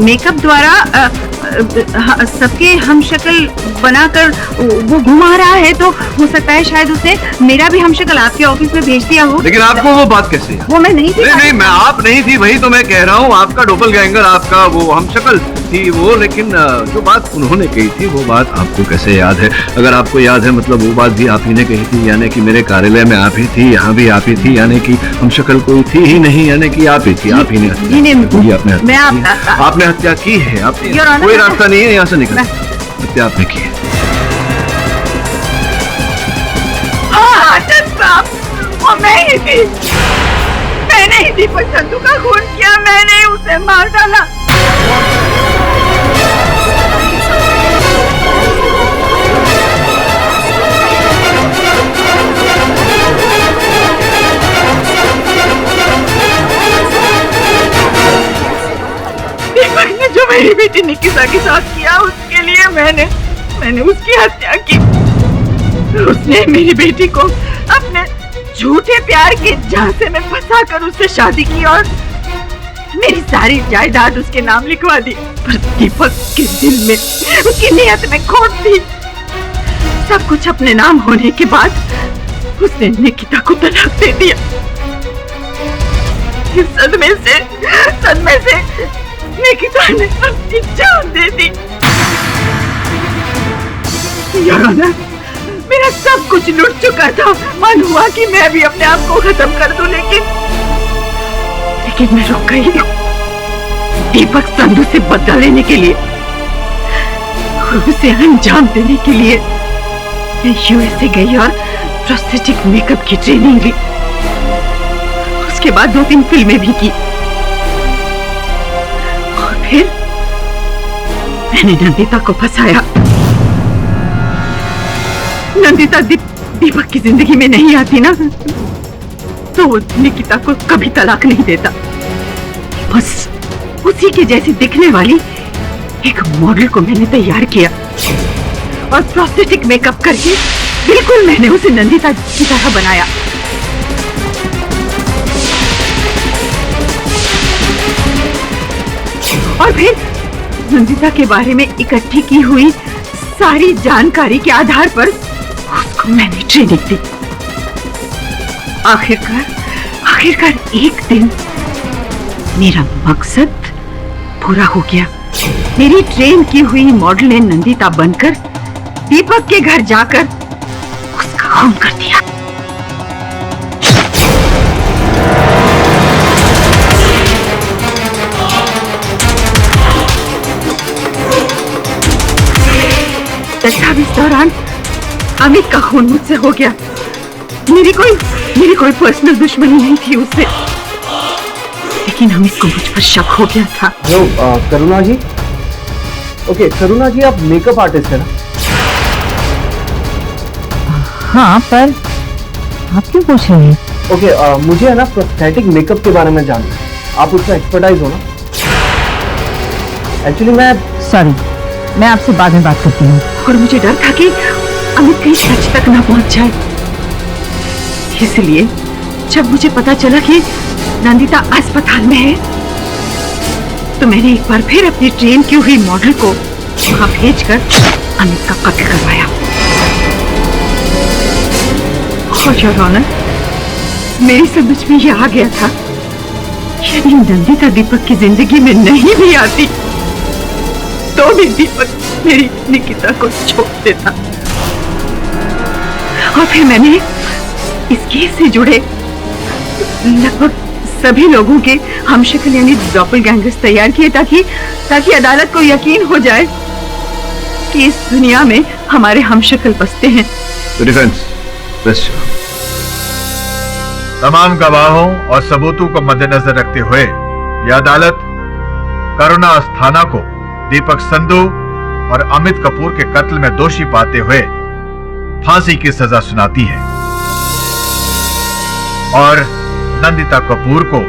मेकअप द्वारा सबके हमशक्ल बनाकर वो घुमा रहा है, तो हो सकता है शायद उसने मेरा भी हमशक्ल आपके ऑफिस में भेज दिया हो। लेकिन आपको वो बात कैसे याद? वो मैं नहीं थी। नहीं, मैं आप नहीं थी, वही तो मैं कह रहा हूँ। आपका डोपलगैंगर, आपका वो हमशक्ल थी वो, लेकिन जो बात उन्होंने कही थी वो बात आपको कैसे याद है? अगर आपको याद है मतलब वो बात भी आप ही ने कही थी, यानी कि मेरे कार्यालय में आप ही थी, यहाँ भी आप ही थी, यानी कि हमशक्ल कोई थी ही नहीं, यानी कि आप ही थी। आप ही ने आपने हत्या की है। आपने कोई रास्ता नहीं है यहाँ से निकल, हत्या आपने की है। वो मैं ही थी, मैंने ही दीपक संधू का खून किया, मैंने ही उसे मार डाला। दीपक ने जो मेरी बेटी निकिता के साथ किया, उसके लिए मैंने उसकी हत्या की। उसने मेरी बेटी को अपने झूठे प्यार के झांसे में फंसाकर उससे शादी की और मेरी सारी जायदाद उसके नाम लिखवा दी। पर दीपक के दिल में, उसकी नियत में खोट थी। सब कुछ अपने नाम होने के बाद उसने निकिता को तलाक दे दिया। इस सदमे से निकिता ने अपनी जान दे दी। यार, मेरा सब कुछ लुट चुका था। मन हुआ कि मैं भी अपने आप को खत्म कर दूं, लेकिन मैं रुक गई। दीपक संधू से बदला लेने के लिए और उसे अंजाम देने के लिए मैं यूएसए गई और प्रोस्थेटिक मेकअप की ट्रेनिंग ली। उसके बाद 2-3 फिल्में भी की और फिर मैंने नंदिता को फंसाया। नंदिता दीपक की जिंदगी में नहीं आती ना, तो वो निकिता को कभी तलाक नहीं देता। बस उसी के जैसे दिखने वाली एक मॉडल को मैंने तैयार किया और प्रोस्थेटिक मेकअप करके बिल्कुल मैंने उसे नंदिता की तरह बनाया। और फिर नंदिता के बारे में इकट्ठी की हुई सारी जानकारी के आधार पर उसको मैंने ट्रेनिंग दी। आखिरकार एक दिन मेरा मकसद पूरा हो गया। मेरी ट्रेन की हुई मॉडल ने नंदिता बनकर दीपक के घर जाकर उसका खून कर दिया। तब इस दौरान अमित का खून मुझसे हो गया। मेरी कोई पर्सनल दुश्मनी नहीं थी उससे, लेकिन अमित को मुझ पर शक हो गया था। हेलो करुणा जी। ओके करुणा जी, आप मेकअप आर्टिस्ट है ना? हाँ, पर आप क्यों पूछ रहे हैं? ओके, मुझे है ना प्रोस्थेटिक मेकअप के बारे में जानना है। आप उसमें एक्सपर्टाइज हो ना? एक्चुअली सॉरी, मैं आपसे बाद में बात करती हूँ। और मुझे डर था कि अमित कहीं सच तक ना पहुंच जाए, इसलिए जब मुझे पता चला कि नंदिता अस्पताल में है, तो मैंने एक बार फिर अपनी ट्रेन की हुई मॉडल को वहां भेजकर अमित का कत्ल करवाया। और योर ऑनर, मेरी समझ में यह आ गया था, यदि नंदिता दीपक की जिंदगी में नहीं भी आती, तो भी दीपक मेरी निकिता को छोड़ देता। और फिर मैंने इस केस से जुड़े लगभग सभी लोगों के हमशक्ल यानी डॉपलगैंगर्स तैयार किए ताकि अदालत को यकीन हो जाए कि इस दुनिया में हमारे हमशक्ल बसते हैं। तमाम गवाहों और सबूतों को मद्देनजर रखते हुए यह अदालत करुणा अस्थाना को दीपक संधू और अमित कपूर के कत्ल में दोषी पाते हुए फांसी की सजा सुनाती है और नंदिता कपूर को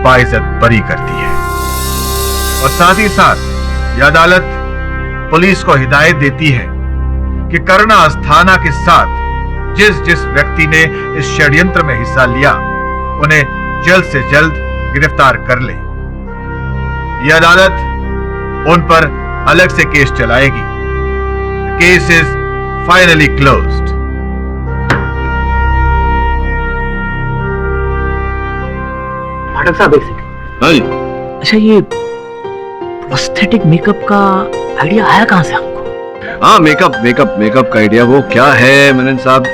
बाइज्जत बरी करती है। और साथ ही साथ यह अदालत पुलिस को हिदायत देती है कि करुणा अस्थाना के साथ जिस जिस व्यक्ति ने इस षड्यंत्र में हिस्सा लिया उन्हें जल्द से जल्द गिरफ्तार कर ले। यह अदालत उन पर अलग से केस चलाएगी। Case is finally closed. फाटक साहब एक सेकंड। हाँ जी। अच्छा, ये प्रोस्थेटिक मेकअप का आइडिया आया कहां से आपको? हाँ, मेकअप का आइडिया वो क्या है मनन साहब,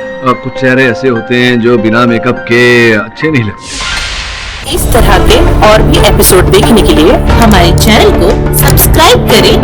कुछ चेहरे ऐसे होते हैं जो बिना मेकअप के अच्छे नहीं लगते। इस तरह के और भी एपिसोड देखने के लिए हमारे चैनल को सब्सक्राइब करें